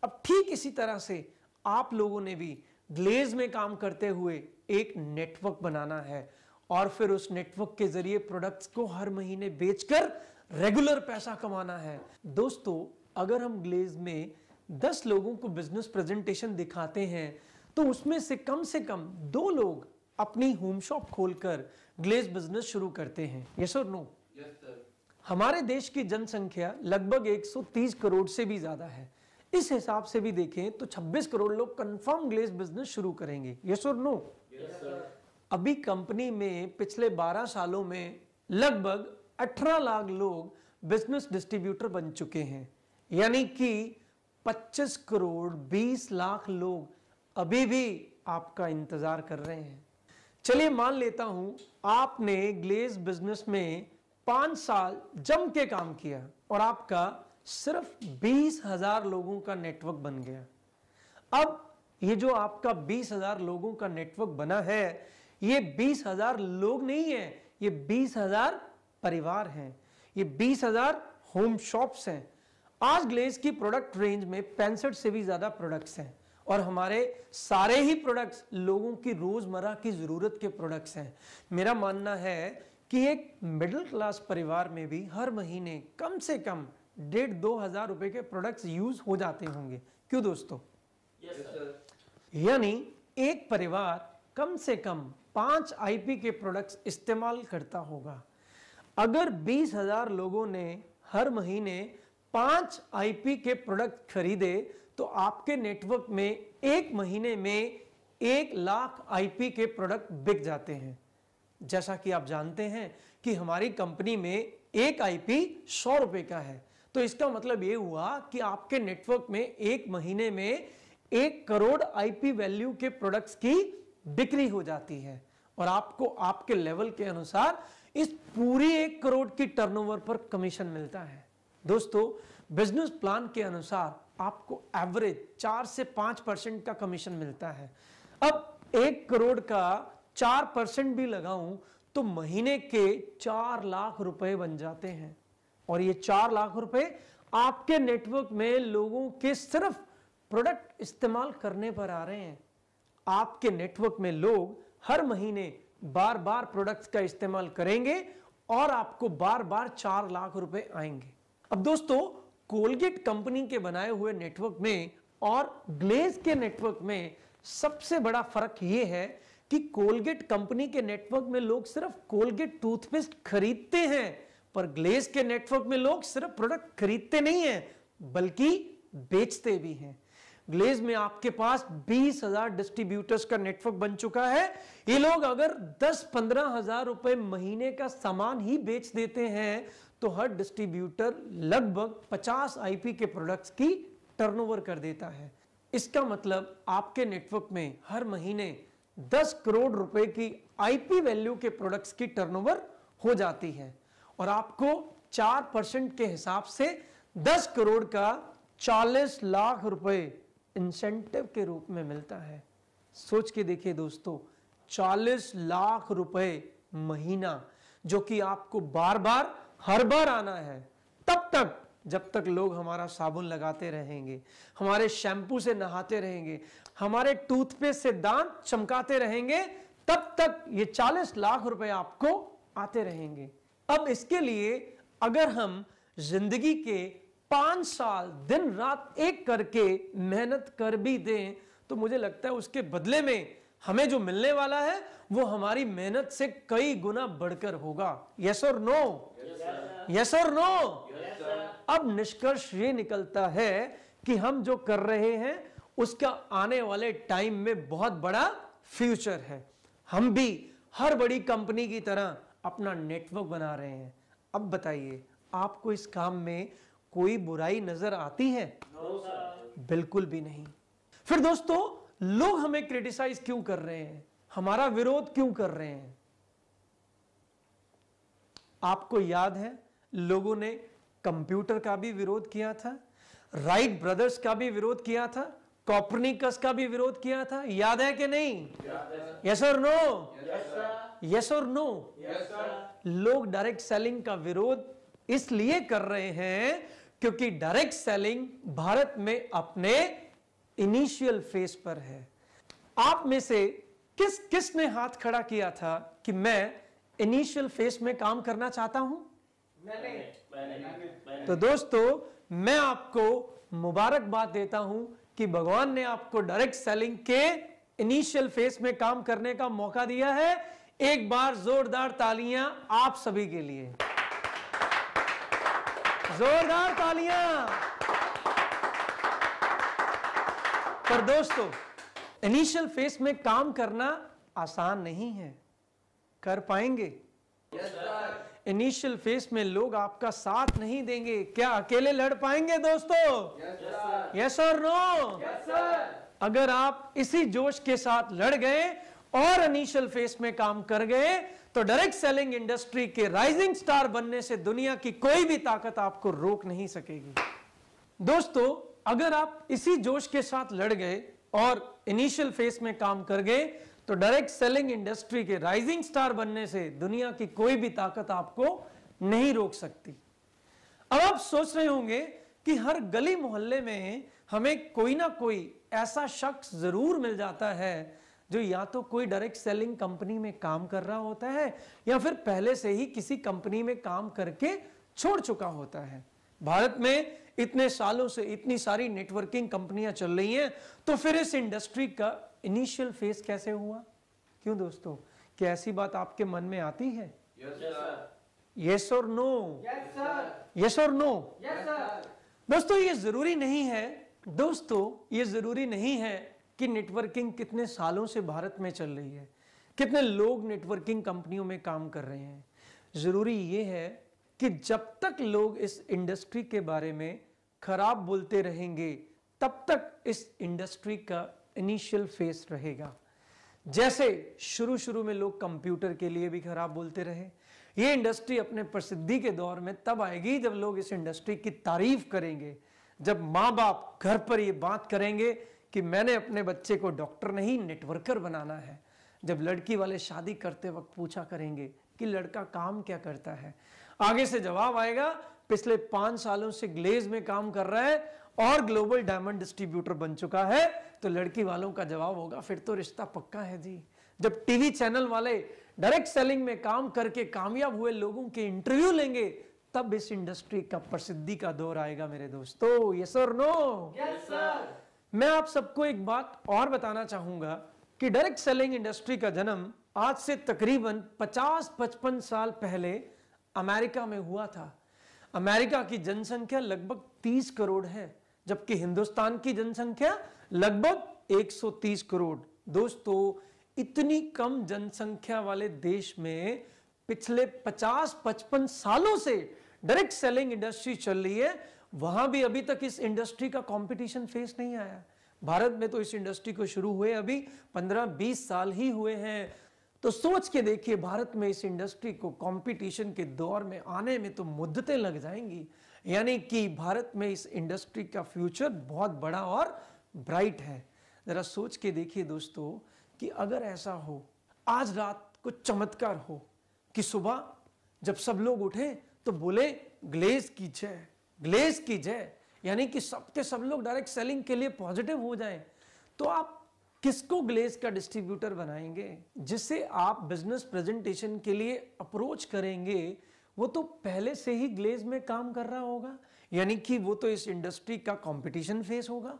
अब ठीक इसी तरह से आप लोगों ने भी ग्लेज में काम करते हुए एक नेटवर्क बनाना है और फिर उस नेटवर्क के जरिए प्रोडक्ट्स को हर महीने बेचकर रेगुलर पैसा कमाना है। दोस्तों, अगर हम ग्लेज में 10 लोगों को बिजनेस प्रेजेंटेशन दिखाते हैं तो उसमें से कम 2 लोग अपनी होम शॉप खोलकर ग्लेज बिजनेस शुरू करते हैं। यस और नो? Yes sir. हमारे देश की जनसंख्या लगभग 130 करोड़ से भी ज्यादा है। इस हिसाब से भी देखें तो 26 करोड़ लोग कंफर्म ग्लेज बिजनेस शुरू करेंगे। यस और नो? Yes sir. अभी कंपनी में पिछले 12 सालों में लगभग 18 लाख लोग बिजनेस डिस्ट्रीब्यूटर बन चुके हैं, यानी कि 25 करोड़ 20 लाख लोग अभी भी आपका इंतजार कर रहे हैं। चलिए मान लेता हूं आपने ग्लेज बिजनेस में 5 साल जम के काम किया और आपका सिर्फ 20,000 लोगों का नेटवर्क बन गया। अब ये जो आपका 20,000 लोगों का नेटवर्क बना है, ये 20,000 लोग नहीं है, ये 20,000 परिवार हैं, ये 20,000 होम शॉप्स हैं। आज ग्लेज की प्रोडक्ट रेंज में 65 से भी ज्यादा प्रोडक्ट्स हैं और हमारे सारे ही प्रोडक्ट्स लोगों की रोजमर्रा की जरूरत के प्रोडक्ट्स हैं। मेरा मानना है कि एक मिडिल क्लास परिवार में भी हर महीने कम से कम 1,500-2 हजार रुपए के प्रोडक्ट्स यूज हो जाते होंगे। क्यों दोस्तों? Yes sir. यानी एक परिवार कम से कम 5 आईपी के प्रोडक्ट्स इस्तेमाल करता होगा। अगर 20,000 लोगों ने हर महीने 5 आईपी के प्रोडक्ट खरीदे तो आपके नेटवर्क में एक महीने में 1 लाख आईपी के प्रोडक्ट बिक जाते हैं। जैसा कि आप जानते हैं कि हमारी कंपनी में एक आईपी 100 रुपए का है, तो इसका मतलब यह हुआ कि आपके नेटवर्क में एक महीने में 1 करोड़ आईपी वैल्यू के प्रोडक्ट्स की बिक्री हो जाती है और आपको आपके लेवल के अनुसार इस पूरी 1 करोड़ की टर्नओवर पर कमीशन मिलता है। दोस्तों, बिजनेस प्लान के अनुसार आपको एवरेज 4 से 5% का कमीशन मिलता है। अब 1 करोड़ का 4% भी लगाऊं तो महीने के 4 लाख रुपए बन जाते हैं और ये 4 लाख रुपए आपके नेटवर्क में लोगों के सिर्फ प्रोडक्ट इस्तेमाल करने पर आ रहे हैं। आपके नेटवर्क में लोग हर महीने बार बार प्रोडक्ट्स का इस्तेमाल करेंगे और आपको बार बार 4 लाख रुपए आएंगे। अब दोस्तों, कोलगेट कंपनी के बनाए हुए नेटवर्क में और ग्लेज के नेटवर्क में सबसे बड़ा फर्क यह है कि कोलगेट कंपनी के नेटवर्क में लोग सिर्फ कोलगेट टूथपेस्ट खरीदते हैं, पर ग्लेज के नेटवर्क में लोग सिर्फ प्रोडक्ट खरीदते नहीं हैं बल्कि बेचते भी हैं। ग्लेज में आपके पास 20,000 डिस्ट्रीब्यूटर्स का नेटवर्क बन चुका है। ये लोग अगर 10-15 हजार रुपए महीने का सामान ही बेच देते हैं तो हर डिस्ट्रीब्यूटर लगभग 50 आईपी के प्रोडक्ट्स की टर्नओवर कर देता है। इसका मतलब आपके नेटवर्क में हर महीने 10 करोड़ रुपए की आईपी वैल्यू के प्रोडक्ट्स की टर्नओवर हो जाती है और आपको 4% के हिसाब से 10 करोड़ का 40 लाख रुपए इंसेंटिव के रूप में मिलता है। सोच के देखिए दोस्तों, 40 लाख रुपए महीना, जो कि आपको बार बार हर बार आना है तब तक जब तक लोग हमारा साबुन लगाते रहेंगे, हमारे शैम्पू से नहाते रहेंगे, हमारे टूथपेस्ट से दांत चमकाते रहेंगे, तब तक ये 40 लाख रुपए आपको आते रहेंगे। अब इसके लिए अगर हम जिंदगी के 5 साल दिन रात एक करके मेहनत कर भी दें तो मुझे लगता है उसके बदले में हमें जो मिलने वाला है वो हमारी मेहनत से कई गुना बढ़कर होगा। यस और नो? यस और नो? अब निष्कर्ष ये निकलता है कि हम जो कर रहे हैं उसका आने वाले टाइम में बहुत बड़ा फ्यूचर है। हम भी हर बड़ी कंपनी की तरह अपना नेटवर्क बना रहे हैं। अब बताइए, आपको इस काम में कोई बुराई नजर आती है? No sir. बिल्कुल भी नहीं। फिर दोस्तों, लोग हमें क्रिटिसाइज क्यों कर रहे हैं, हमारा विरोध क्यों कर रहे हैं? आपको याद है लोगों ने कंप्यूटर का भी विरोध किया था, राइट ब्रदर्स का भी विरोध किया था, कॉपरनिकस का भी विरोध किया था, याद है कि नहीं? यस और नो? यस और नो? लोग डायरेक्ट सेलिंग का विरोध इसलिए कर रहे हैं क्योंकि डायरेक्ट सेलिंग भारत में अपने इनिशियल फेज पर है। आप में से किसने हाथ खड़ा किया था कि मैं इनिशियल फेज में काम करना चाहता हूं? मैंने। तो दोस्तों, मैं आपको मुबारकबाद देता हूं कि भगवान ने आपको डायरेक्ट सेलिंग के इनिशियल फेज में काम करने का मौका दिया है। एक बार जोरदार तालियां आप सभी के लिए, जोरदार तालियां। पर दोस्तों, इनिशियल फेज में काम करना आसान नहीं है। कर पाएंगे? इनिशियल फेज में लोग आपका साथ नहीं देंगे। क्या अकेले लड़ पाएंगे दोस्तों? यस और नो? अगर आप इसी जोश के साथ लड़ गए और इनिशियल फेज में काम कर गए तो डायरेक्ट सेलिंग इंडस्ट्री के राइजिंग स्टार बनने से दुनिया की कोई भी ताकत आपको रोक नहीं सकेगी। दोस्तों, अगर आप इसी जोश के साथ लड़ गए और इनिशियल फेज में काम कर गए तो डायरेक्ट सेलिंग इंडस्ट्री के राइजिंग स्टार बनने से दुनिया की कोई भी ताकत आपको नहीं रोक सकती। अब आप सोच रहे होंगे कि हर गली मोहल्ले में हमें कोई ना कोई ऐसा शख्स जरूर मिल जाता है जो या तो कोई डायरेक्ट सेलिंग कंपनी में काम कर रहा होता है या फिर पहले से ही किसी कंपनी में काम करके छोड़ चुका होता है। भारत में इतने सालों से इतनी सारी नेटवर्किंग कंपनियां चल रही हैं, तो फिर इस इंडस्ट्री का इनिशियल फेज कैसे हुआ? क्यों दोस्तों, क्या ऐसी बात आपके मन में आती है? यस और नो? यस और नो? दोस्तों, ये जरूरी नहीं है, ये जरूरी नहीं है कि नेटवर्किंग कितने सालों से भारत में चल रही है, कितने लोग नेटवर्किंग कंपनियों में काम कर रहे हैं। जरूरी ये है कि जब तक लोग इस इंडस्ट्री के बारे में खराब बोलते रहेंगे तब तक इस इंडस्ट्री का इनिशियल फेज रहेगा। जैसे शुरू में लोग कंप्यूटर के लिए भी खराब बोलते रहे, ये इंडस्ट्री अपने प्रसिद्धि के दौर में तब आएगी जब लोग इस इंडस्ट्री की तारीफ करेंगे, जब माँ बाप घर पर ये बात करेंगे कि मैंने अपने बच्चे को डॉक्टर नहीं नेटवर्कर बनाना है, जब लड़की वाले शादी करते वक्त पूछा करेंगे कि लड़का काम क्या करता है, आगे से जवाब आएगा पिछले 5 सालों से ग्लेज में काम कर रहा है और ग्लोबल डायमंड डिस्ट्रीब्यूटर बन चुका है, तो लड़की वालों का जवाब होगा फिर तो रिश्ता पक्का है जी। जब टीवी चैनल वाले डायरेक्ट सेलिंग में काम करके कामयाब हुए लोगों के इंटरव्यू लेंगे तब इस इंडस्ट्री का प्रसिद्धि का दौर आएगा मेरे दोस्तों। यस और नो? Yes sir. मैं आप सबको एक बात और बताना चाहूंगा कि डायरेक्ट सेलिंग इंडस्ट्री का जन्म आज से तकरीबन 50-55 साल पहले अमेरिका में हुआ था। अमेरिका की जनसंख्या लगभग 30 करोड़ है, जबकि हिंदुस्तान की जनसंख्या लगभग 130 करोड़। दोस्तों, इतनी कम जनसंख्या वाले देश में पिछले 50-55 सालों से डायरेक्ट सेलिंग इंडस्ट्री चल रही है, वहां भी अभी तक इस इंडस्ट्री का कंपटीशन फेस नहीं आया। भारत में तो इस इंडस्ट्री को शुरू हुए अभी 15-20 साल ही हुए हैं। तो सोच के देखिए, भारत में इस इंडस्ट्री को कंपटीशन के दौर में आने में तो मुद्दतें लग जाएंगी, यानी कि भारत में इस इंडस्ट्री का फ्यूचर बहुत बड़ा और ब्राइट है। जरा सोच के देखिए दोस्तों कि अगर ऐसा हो, आज रात कुछ चमत्कार हो कि सुबह जब सब लोग उठे तो बोले ग्लेज की जय, ग्लेज की जय, यानी कि सबके सब लोग डायरेक्ट सेलिंग के लिए पॉजिटिव हो जाएं, तो आप किसको ग्लेज का डिस्ट्रीब्यूटर बनाएंगे? जिसे आप बिजनेस प्रेजेंटेशन के लिए अप्रोच करेंगे वो तो पहले से ही ग्लेज में काम कर रहा होगा, यानी कि वो तो इस इंडस्ट्री का कंपटीशन फेस होगा।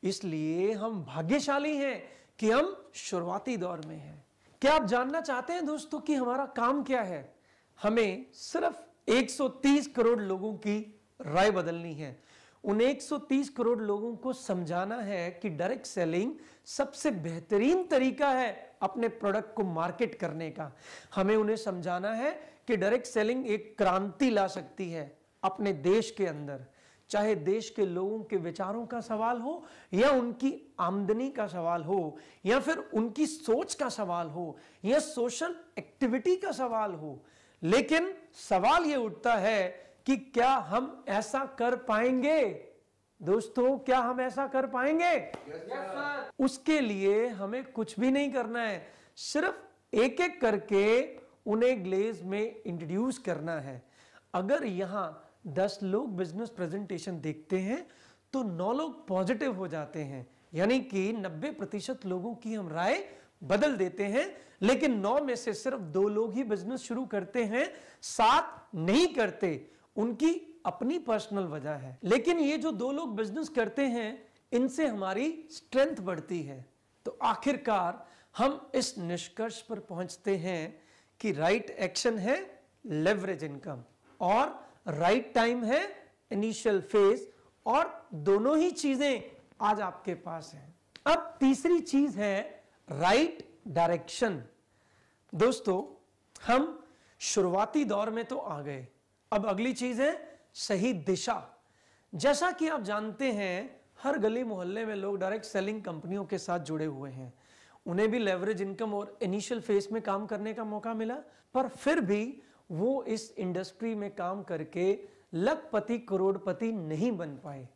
इसलिए हम भाग्यशाली हैं कि हम शुरुआती दौर में हैं। क्या आप जानना चाहते हैं दोस्तों कि हमारा काम क्या है? हमें सिर्फ 130 करोड़ लोगों की राय बदलनी है। उन 130 करोड़ लोगों को समझाना है कि डायरेक्ट सेलिंग सबसे बेहतरीन तरीका है अपने प्रोडक्ट को मार्केट करने का। हमें उन्हें समझाना है कि डायरेक्ट सेलिंग एक क्रांति ला सकती है अपने देश के अंदर, चाहे देश के लोगों के विचारों का सवाल हो या उनकी आमदनी का सवाल हो या फिर उनकी सोच का सवाल हो या सोशल एक्टिविटी का सवाल हो। लेकिन सवाल यह उठता है कि क्या हम ऐसा कर पाएंगे? दोस्तों, क्या हम ऐसा कर पाएंगे? उसके लिए हमें कुछ भी नहीं करना है, सिर्फ एक एक करके उन्हें ग्लेज में इंट्रोड्यूस करना है। अगर यहां 10 लोग बिजनेस प्रेजेंटेशन देखते हैं तो 9 लोग पॉजिटिव हो जाते हैं, यानी कि 90% लोगों की हम राय बदल देते हैं। लेकिन 9 में से सिर्फ 2 लोग ही बिजनेस शुरू करते हैं, 7 नहीं करते। उनकी अपनी पर्सनल वजह है, लेकिन ये जो दो लोग बिजनेस करते हैं इनसे हमारी स्ट्रेंथ बढ़ती है। तो आखिरकार हम इस निष्कर्ष पर पहुंचते हैं कि राइट एक्शन है लेवरेज इनकम और राइट टाइम है इनिशियल फेज, और दोनों ही चीजें आज आपके पास हैं। अब तीसरी चीज है राइट डायरेक्शन। दोस्तों, हम शुरुआती दौर में तो आ गए, अब अगली चीज है सही दिशा। जैसा कि आप जानते हैं हर गली मोहल्ले में लोग डायरेक्ट सेलिंग कंपनियों के साथ जुड़े हुए हैं, उन्हें भी लेवरेज इनकम और इनिशियल फेज में काम करने का मौका मिला, पर फिर भी वो इस इंडस्ट्री में काम करके लखपति करोड़पति नहीं बन पाए,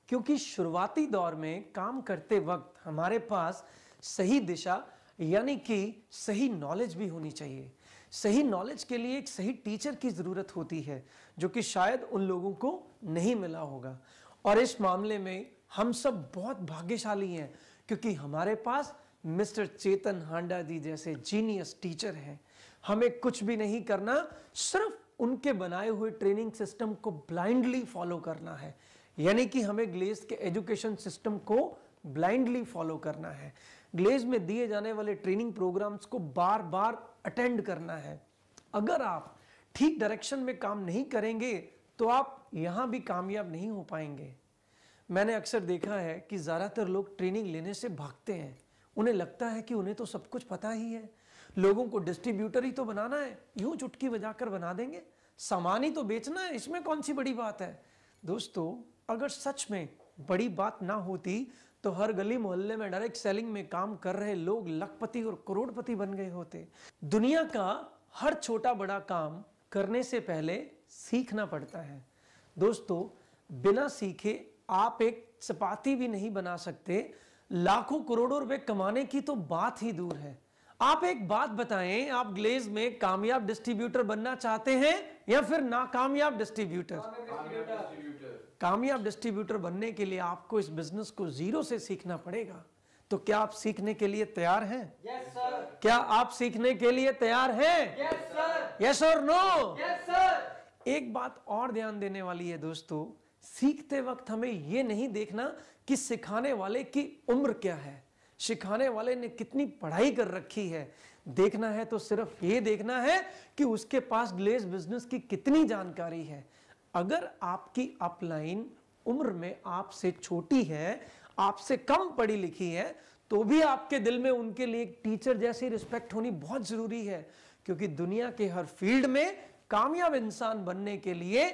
क्योंकि शुरुआती दौर में काम करते वक्त हमारे पास सही दिशा यानी कि सही नॉलेज भी होनी चाहिए। सही नॉलेज के लिए एक सही टीचर की जरूरत होती है, जो कि शायद उन लोगों को नहीं मिला होगा। और इस मामले में हम सब बहुत भाग्यशाली हैं, क्योंकि हमारे पास मिस्टर चेतन हांडा जी जैसे जीनियस टीचर हैं। हमें कुछ भी नहीं करना, सिर्फ उनके बनाए हुए ट्रेनिंग सिस्टम को ब्लाइंडली फॉलो करना है। यानी कि हमें ग्लेज के एजुकेशन सिस्टम को ब्लाइंडली फॉलो करना है। ग्लेज में दिए जाने वाले ट्रेनिंग प्रोग्राम्स को बार बार अटेंड करना है। अगर आप ठीक डायरेक्शन में काम नहीं करेंगे तो आप यहां भी कामयाब नहीं हो पाएंगे। मैंने अक्सर देखा है कि ज़्यादातर लोग ट्रेनिंग लेने से भागते हैं। उन्हें लगता है कि उन्हें तो सब कुछ पता ही है, लोगों को डिस्ट्रीब्यूटर ही तो बनाना है, यूं चुटकी बजाकर बना देंगे, सामान ही तो बेचना है, इसमें कौन सी बड़ी बात है। दोस्तों, अगर सच में बड़ी बात ना होती तो हर गली मोहल्ले में डायरेक्ट सेलिंग में काम कर रहे लोग लखपति और करोड़पति बन गए होते। दुनिया का हर छोटा बड़ा काम करने से पहले सीखना पड़ता है। दोस्तों, बिना सीखे आप एक चपाती भी नहीं बना सकते। लाखों करोड़ों रुपए कमाने की तो बात ही दूर है। आप एक बात बताएं, आप ग्लेज में कामयाब डिस्ट्रीब्यूटर बनना चाहते हैं या फिर नाकामयाब डिस्ट्रीब्यूटर? कामयाब डिस्ट्रीब्यूटर बनने के लिए आपको इस बिजनेस को जीरो से सीखना पड़ेगा। तो क्या आप सीखने के लिए तैयार हैं? Yes sir. क्या आप सीखने के लिए तैयार हैं? Yes sir. यस और नो? Yes sir. एक बात और ध्यान देने वाली है दोस्तों, सीखते वक्त हमें यह नहीं देखना कि सिखाने वाले की उम्र क्या है, सिखाने वाले ने कितनी पढ़ाई कर रखी है। देखना है तो सिर्फ ये देखना है कि उसके पास ग्लेज बिजनेस की कितनी जानकारी है। अगर आपकी अपलाइन उम्र में आपसे छोटी है, आपसे कम पढ़ी लिखी है, तो भी आपके दिल में उनके लिए एक टीचर जैसी रिस्पेक्ट होनी बहुत जरूरी है। क्योंकि दुनिया के हर फील्ड में कामयाब इंसान बनने के लिए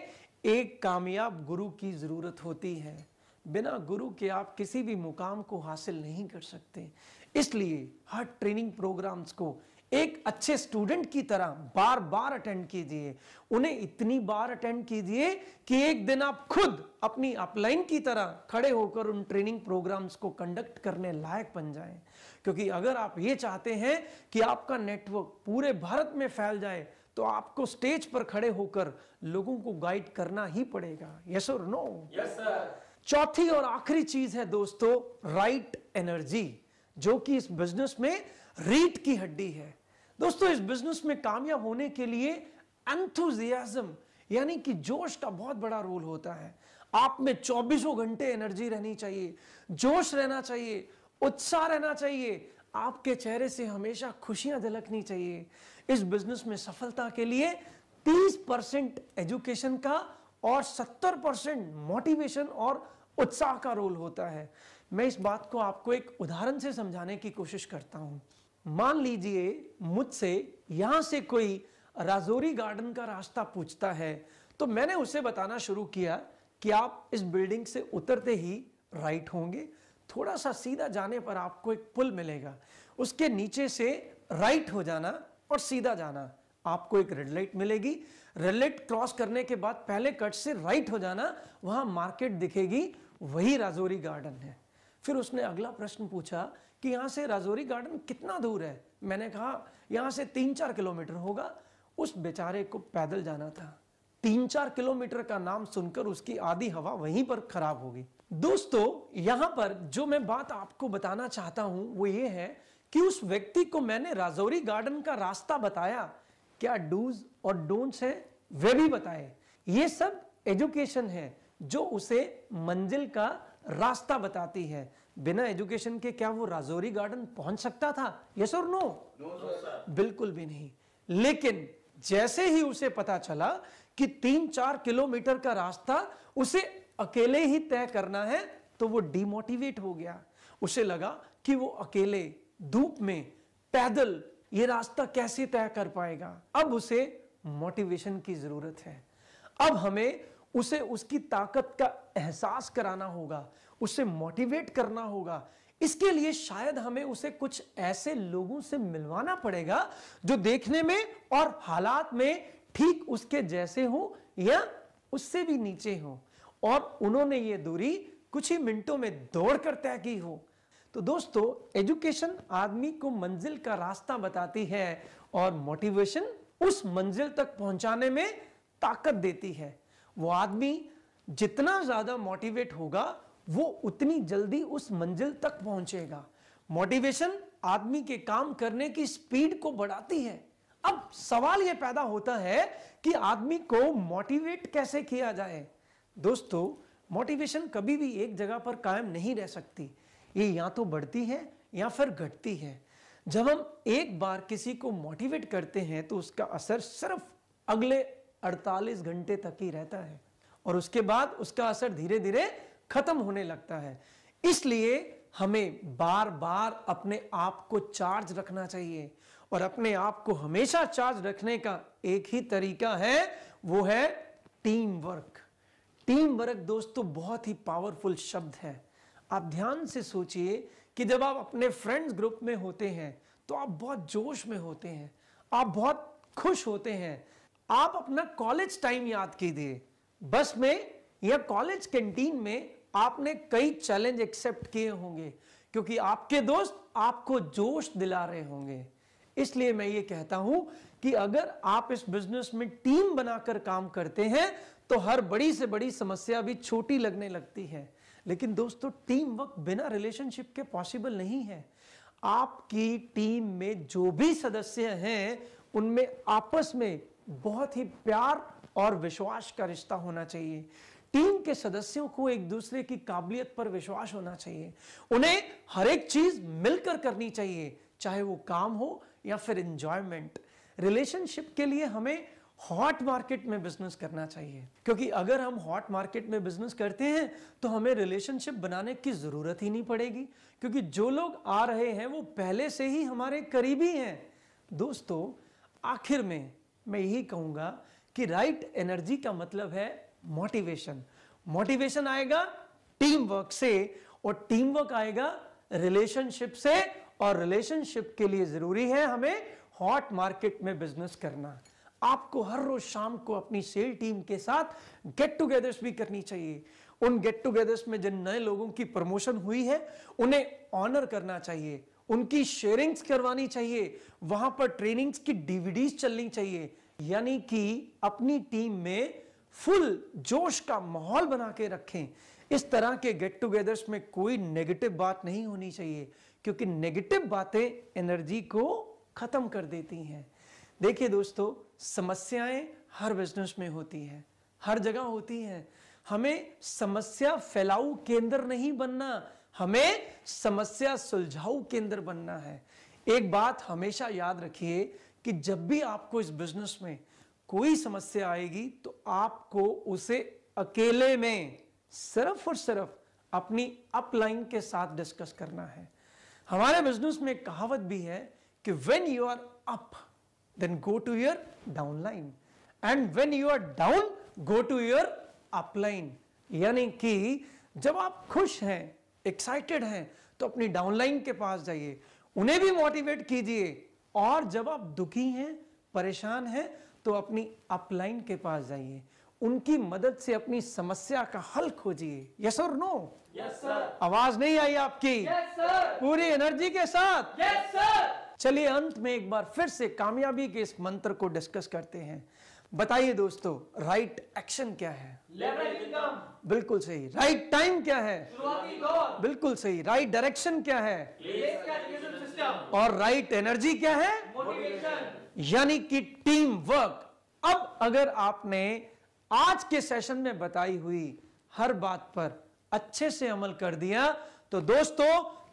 एक कामयाब गुरु की जरूरत होती है। बिना गुरु के आप किसी भी मुकाम को हासिल नहीं कर सकते। इसलिए हर ट्रेनिंग प्रोग्राम्स को एक अच्छे स्टूडेंट की तरह बार बार अटेंड कीजिए। उन्हें इतनी बार अटेंड कीजिए कि एक दिन आप खुद अपनी अपलाइन की तरह खड़े होकर उन ट्रेनिंग प्रोग्राम्स को कंडक्ट करने लायक बन जाएं। क्योंकि अगर आप ये चाहते हैं कि आपका नेटवर्क पूरे भारत में फैल जाए, तो आपको स्टेज पर खड़े होकर लोगों को गाइड करना ही पड़ेगा। यस और नो? Yes sir. चौथी और आखिरी चीज है दोस्तों, राइट एनर्जी, जो कि इस बिजनेस में रीढ़ की हड्डी है। दोस्तों, इस बिजनेस में कामयाब होने के लिए एंथुजियाज्म यानी कि जोश का बहुत बड़ा रोल होता है। आप में 24 घंटे एनर्जी रहनी चाहिए, जोश रहना चाहिए, उत्साह रहना चाहिए। आपके चेहरे से हमेशा खुशियां झलकनी चाहिए। इस बिजनेस में सफलता के लिए 30% एजुकेशन का और 70% मोटिवेशन और उत्साह का रोल होता है। मैं इस बात को आपको एक उदाहरण से समझाने की कोशिश करता हूं। मान लीजिए मुझसे यहां से कोई राजौरी गार्डन का रास्ता पूछता है, तो मैंने उसे बताना शुरू किया कि आप इस बिल्डिंग से उतरते ही राइट होंगे, थोड़ा सा सीधा जाने पर आपको एक पुल मिलेगा, उसके नीचे से राइट हो जाना और सीधा जाना, आपको एक रेड लाइट मिलेगी। रेड लाइट क्रॉस करने के बाद पहले कट से राइट हो जाना, वहां मार्केट दिखेगी, वही राजौरी गार्डन है। फिर उसने अगला प्रश्न पूछा कि यहां से राजौरी गार्डन कितना दूर है? मैंने कहा यहां से 3-4 किलोमीटर होगा। उस बेचारे को पैदल जाना था। 3-4 किलोमीटर का नाम सुनकर उसकी आधी हवा वहीं पर खराब होगी। दोस्तों, यहां पर जो मैं बात आपको बताना चाहता हूं वो ये है कि उस व्यक्ति को मैंने राजौरी गार्डन का रास्ता बताया, क्या डूज और डोंट्स है वे भी बताए। ये सब एजुकेशन है जो उसे मंजिल का रास्ता बताती है। बिना एजुकेशन के क्या वो राजौरी गार्डन पहुंच सकता था? यस और नो? बिल्कुल भी नहीं। लेकिन जैसे ही उसे पता चला कि 3-4 किलोमीटर का रास्ता उसे अकेले ही तय करना है, तो वो डिमोटिवेट हो गया। उसे लगा कि वो अकेले धूप में पैदल ये रास्ता कैसे तय कर पाएगा। अब उसे मोटिवेशन की जरूरत है। अब हमें उसे उसकी ताकत का एहसास कराना होगा, उसे मोटिवेट करना होगा। इसके लिए शायद हमें उसे कुछ ऐसे लोगों से मिलवाना पड़ेगा जो देखने में और हालात में ठीक उसके जैसे हो या उससे भी नीचे हो, और उन्होंने ये दूरी कुछ ही मिनटों में दौड़कर तय की हो। तो दोस्तों, एजुकेशन आदमी को मंजिल का रास्ता बताती है और मोटिवेशन उस मंजिल तक पहुंचाने में ताकत देती है। वो आदमी जितना ज्यादा मोटिवेट होगा वो उतनी जल्दी उस मंजिल तक पहुंचेगा। मोटिवेशन आदमी के काम करने की स्पीड को बढ़ाती है। अब सवाल यह पैदा होता है कि आदमी को मोटिवेट कैसे किया जाए। दोस्तों, मोटिवेशन कभी भी एक जगह पर कायम नहीं रह सकती। ये या तो बढ़ती है या फिर घटती है। जब हम एक बार किसी को मोटिवेट करते हैं तो उसका असर सिर्फ अगले 48 घंटे तक ही रहता है और उसके बाद उसका असर धीरे धीरे खत्म होने लगता है। इसलिए हमें बार बार अपने आप को चार्ज रखना चाहिए, और अपने आप को हमेशा चार्ज रखने का एक ही तरीका है, वो है टीम वर्क। टीम वर्क दोस्तों बहुत ही पावरफुल शब्द है। आप ध्यान से सोचिए कि जब आप अपने फ्रेंड्स ग्रुप में होते हैं तो आप बहुत जोश में होते हैं, आप बहुत खुश होते हैं। आप अपना कॉलेज टाइम याद कीजिए। बस में या कॉलेज कैंटीन में आपने कई चैलेंज एक्सेप्ट किए होंगे क्योंकि आपके दोस्त आपको जोश दिला रहे होंगे। इसलिए मैं ये कहता हूं कि अगर आप इस बिजनेस में टीम बनाकर काम करते हैं तो हर बड़ी से बड़ी समस्या भी छोटी लगने लगती है। लेकिन दोस्तों, टीम वर्क बिना रिलेशनशिप के पॉसिबल नहीं है। आपकी टीम में जो भी सदस्य हैं उनमें आपस में बहुत ही प्यार और विश्वास का रिश्ता होना चाहिए। टीम के सदस्यों को एक दूसरे की काबिलियत पर विश्वास होना चाहिए। उन्हें हर एक चीज मिलकर करनी चाहिए, चाहे वो काम हो या फिर एंजॉयमेंट। रिलेशनशिप के लिए हमें हॉट मार्केट में बिजनेस करना चाहिए, क्योंकि अगर हम हॉट मार्केट में बिजनेस करते हैं तो हमें रिलेशनशिप बनाने की जरूरत ही नहीं पड़ेगी, क्योंकि जो लोग आ रहे हैं वो पहले से ही हमारे करीबी हैं। दोस्तों, आखिर में मैं यही कहूंगा कि राइट एनर्जी का मतलब है मोटिवेशन। मोटिवेशन आएगा टीम वर्क से, और टीम वर्क आएगा रिलेशनशिप से, और रिलेशनशिप के लिए जरूरी है हमें हॉट मार्केट में बिजनेस करना। आपको हर रोज शाम को अपनी सेल टीम के साथ गेट टुगेदर्स भी करनी चाहिए। उन गेट टुगेदर्स में जिन नए लोगों की प्रमोशन हुई है उन्हें ऑनर करना चाहिए, उनकी शेयरिंग्स करवानी चाहिए, वहां पर ट्रेनिंग्स की डीवीडीज चलनी चाहिए। यानी कि अपनी टीम में फुल जोश का माहौल बना के रखें। इस तरह के गेट टुगेदर्स में कोई नेगेटिव बात नहीं होनी चाहिए, क्योंकि नेगेटिव बातें एनर्जी को खत्म कर देती हैं। देखिए दोस्तों, समस्याएं हर बिजनेस में होती हैं, हर जगह होती हैं। हमें समस्या फैलाऊ केंद्र नहीं बनना, हमें समस्या सुलझाऊ केंद्र बनना है। एक बात हमेशा याद रखिए कि जब भी आपको इस बिजनेस में कोई समस्या आएगी तो आपको उसे अकेले में सिर्फ और सिर्फ अपनी अपलाइन के साथ डिस्कस करना है। हमारे बिजनेस में एक कहावत भी है कि when you are up then go to your downline, and when you are down go to your upline. यानी कि जब आप खुश हैं, एक्साइटेड हैं, तो अपनी डाउनलाइन के पास जाइए, उन्हें भी मोटिवेट कीजिए, और जब आप दुखी हैं, परेशान हैं, तो अपनी अपलाइन के पास जाइए, उनकी मदद से अपनी समस्या का हल खोजिए। यस और नो? Yes sir. आवाज नहीं आई आपकी? Yes sir. पूरी एनर्जी के साथ? Yes sir. चलिए अंत में एक बार फिर से कामयाबी के इस मंत्र को डिस्कस करते हैं। बताइए दोस्तों, राइट एक्शन क्या है? Leverage income. बिल्कुल सही। राइट टाइम क्या है? शुरुआती दौर। बिल्कुल सही। राइट डायरेक्शन क्या है? देश का एजुकेशन सिस्टम। और राइट एनर्जी क्या है? मोटिवेशन। यानी कि टीम वर्क। अब अगर आपने आज के सेशन में बताई हुई हर बात पर अच्छे से अमल कर दिया तो दोस्तों,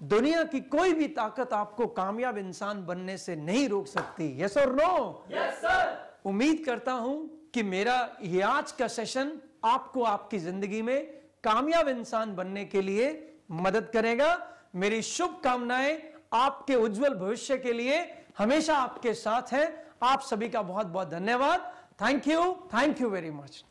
दुनिया की कोई भी ताकत आपको कामयाब इंसान बनने से नहीं रोक सकती। यस और नो? Yes sir. उम्मीद करता हूं कि मेरा ये आज का सेशन आपको आपकी जिंदगी में कामयाब इंसान बनने के लिए मदद करेगा। मेरी शुभकामनाएं आपके उज्जवल भविष्य के लिए हमेशा आपके साथ हैं। आप सभी का बहुत बहुत धन्यवाद। Thank you very much.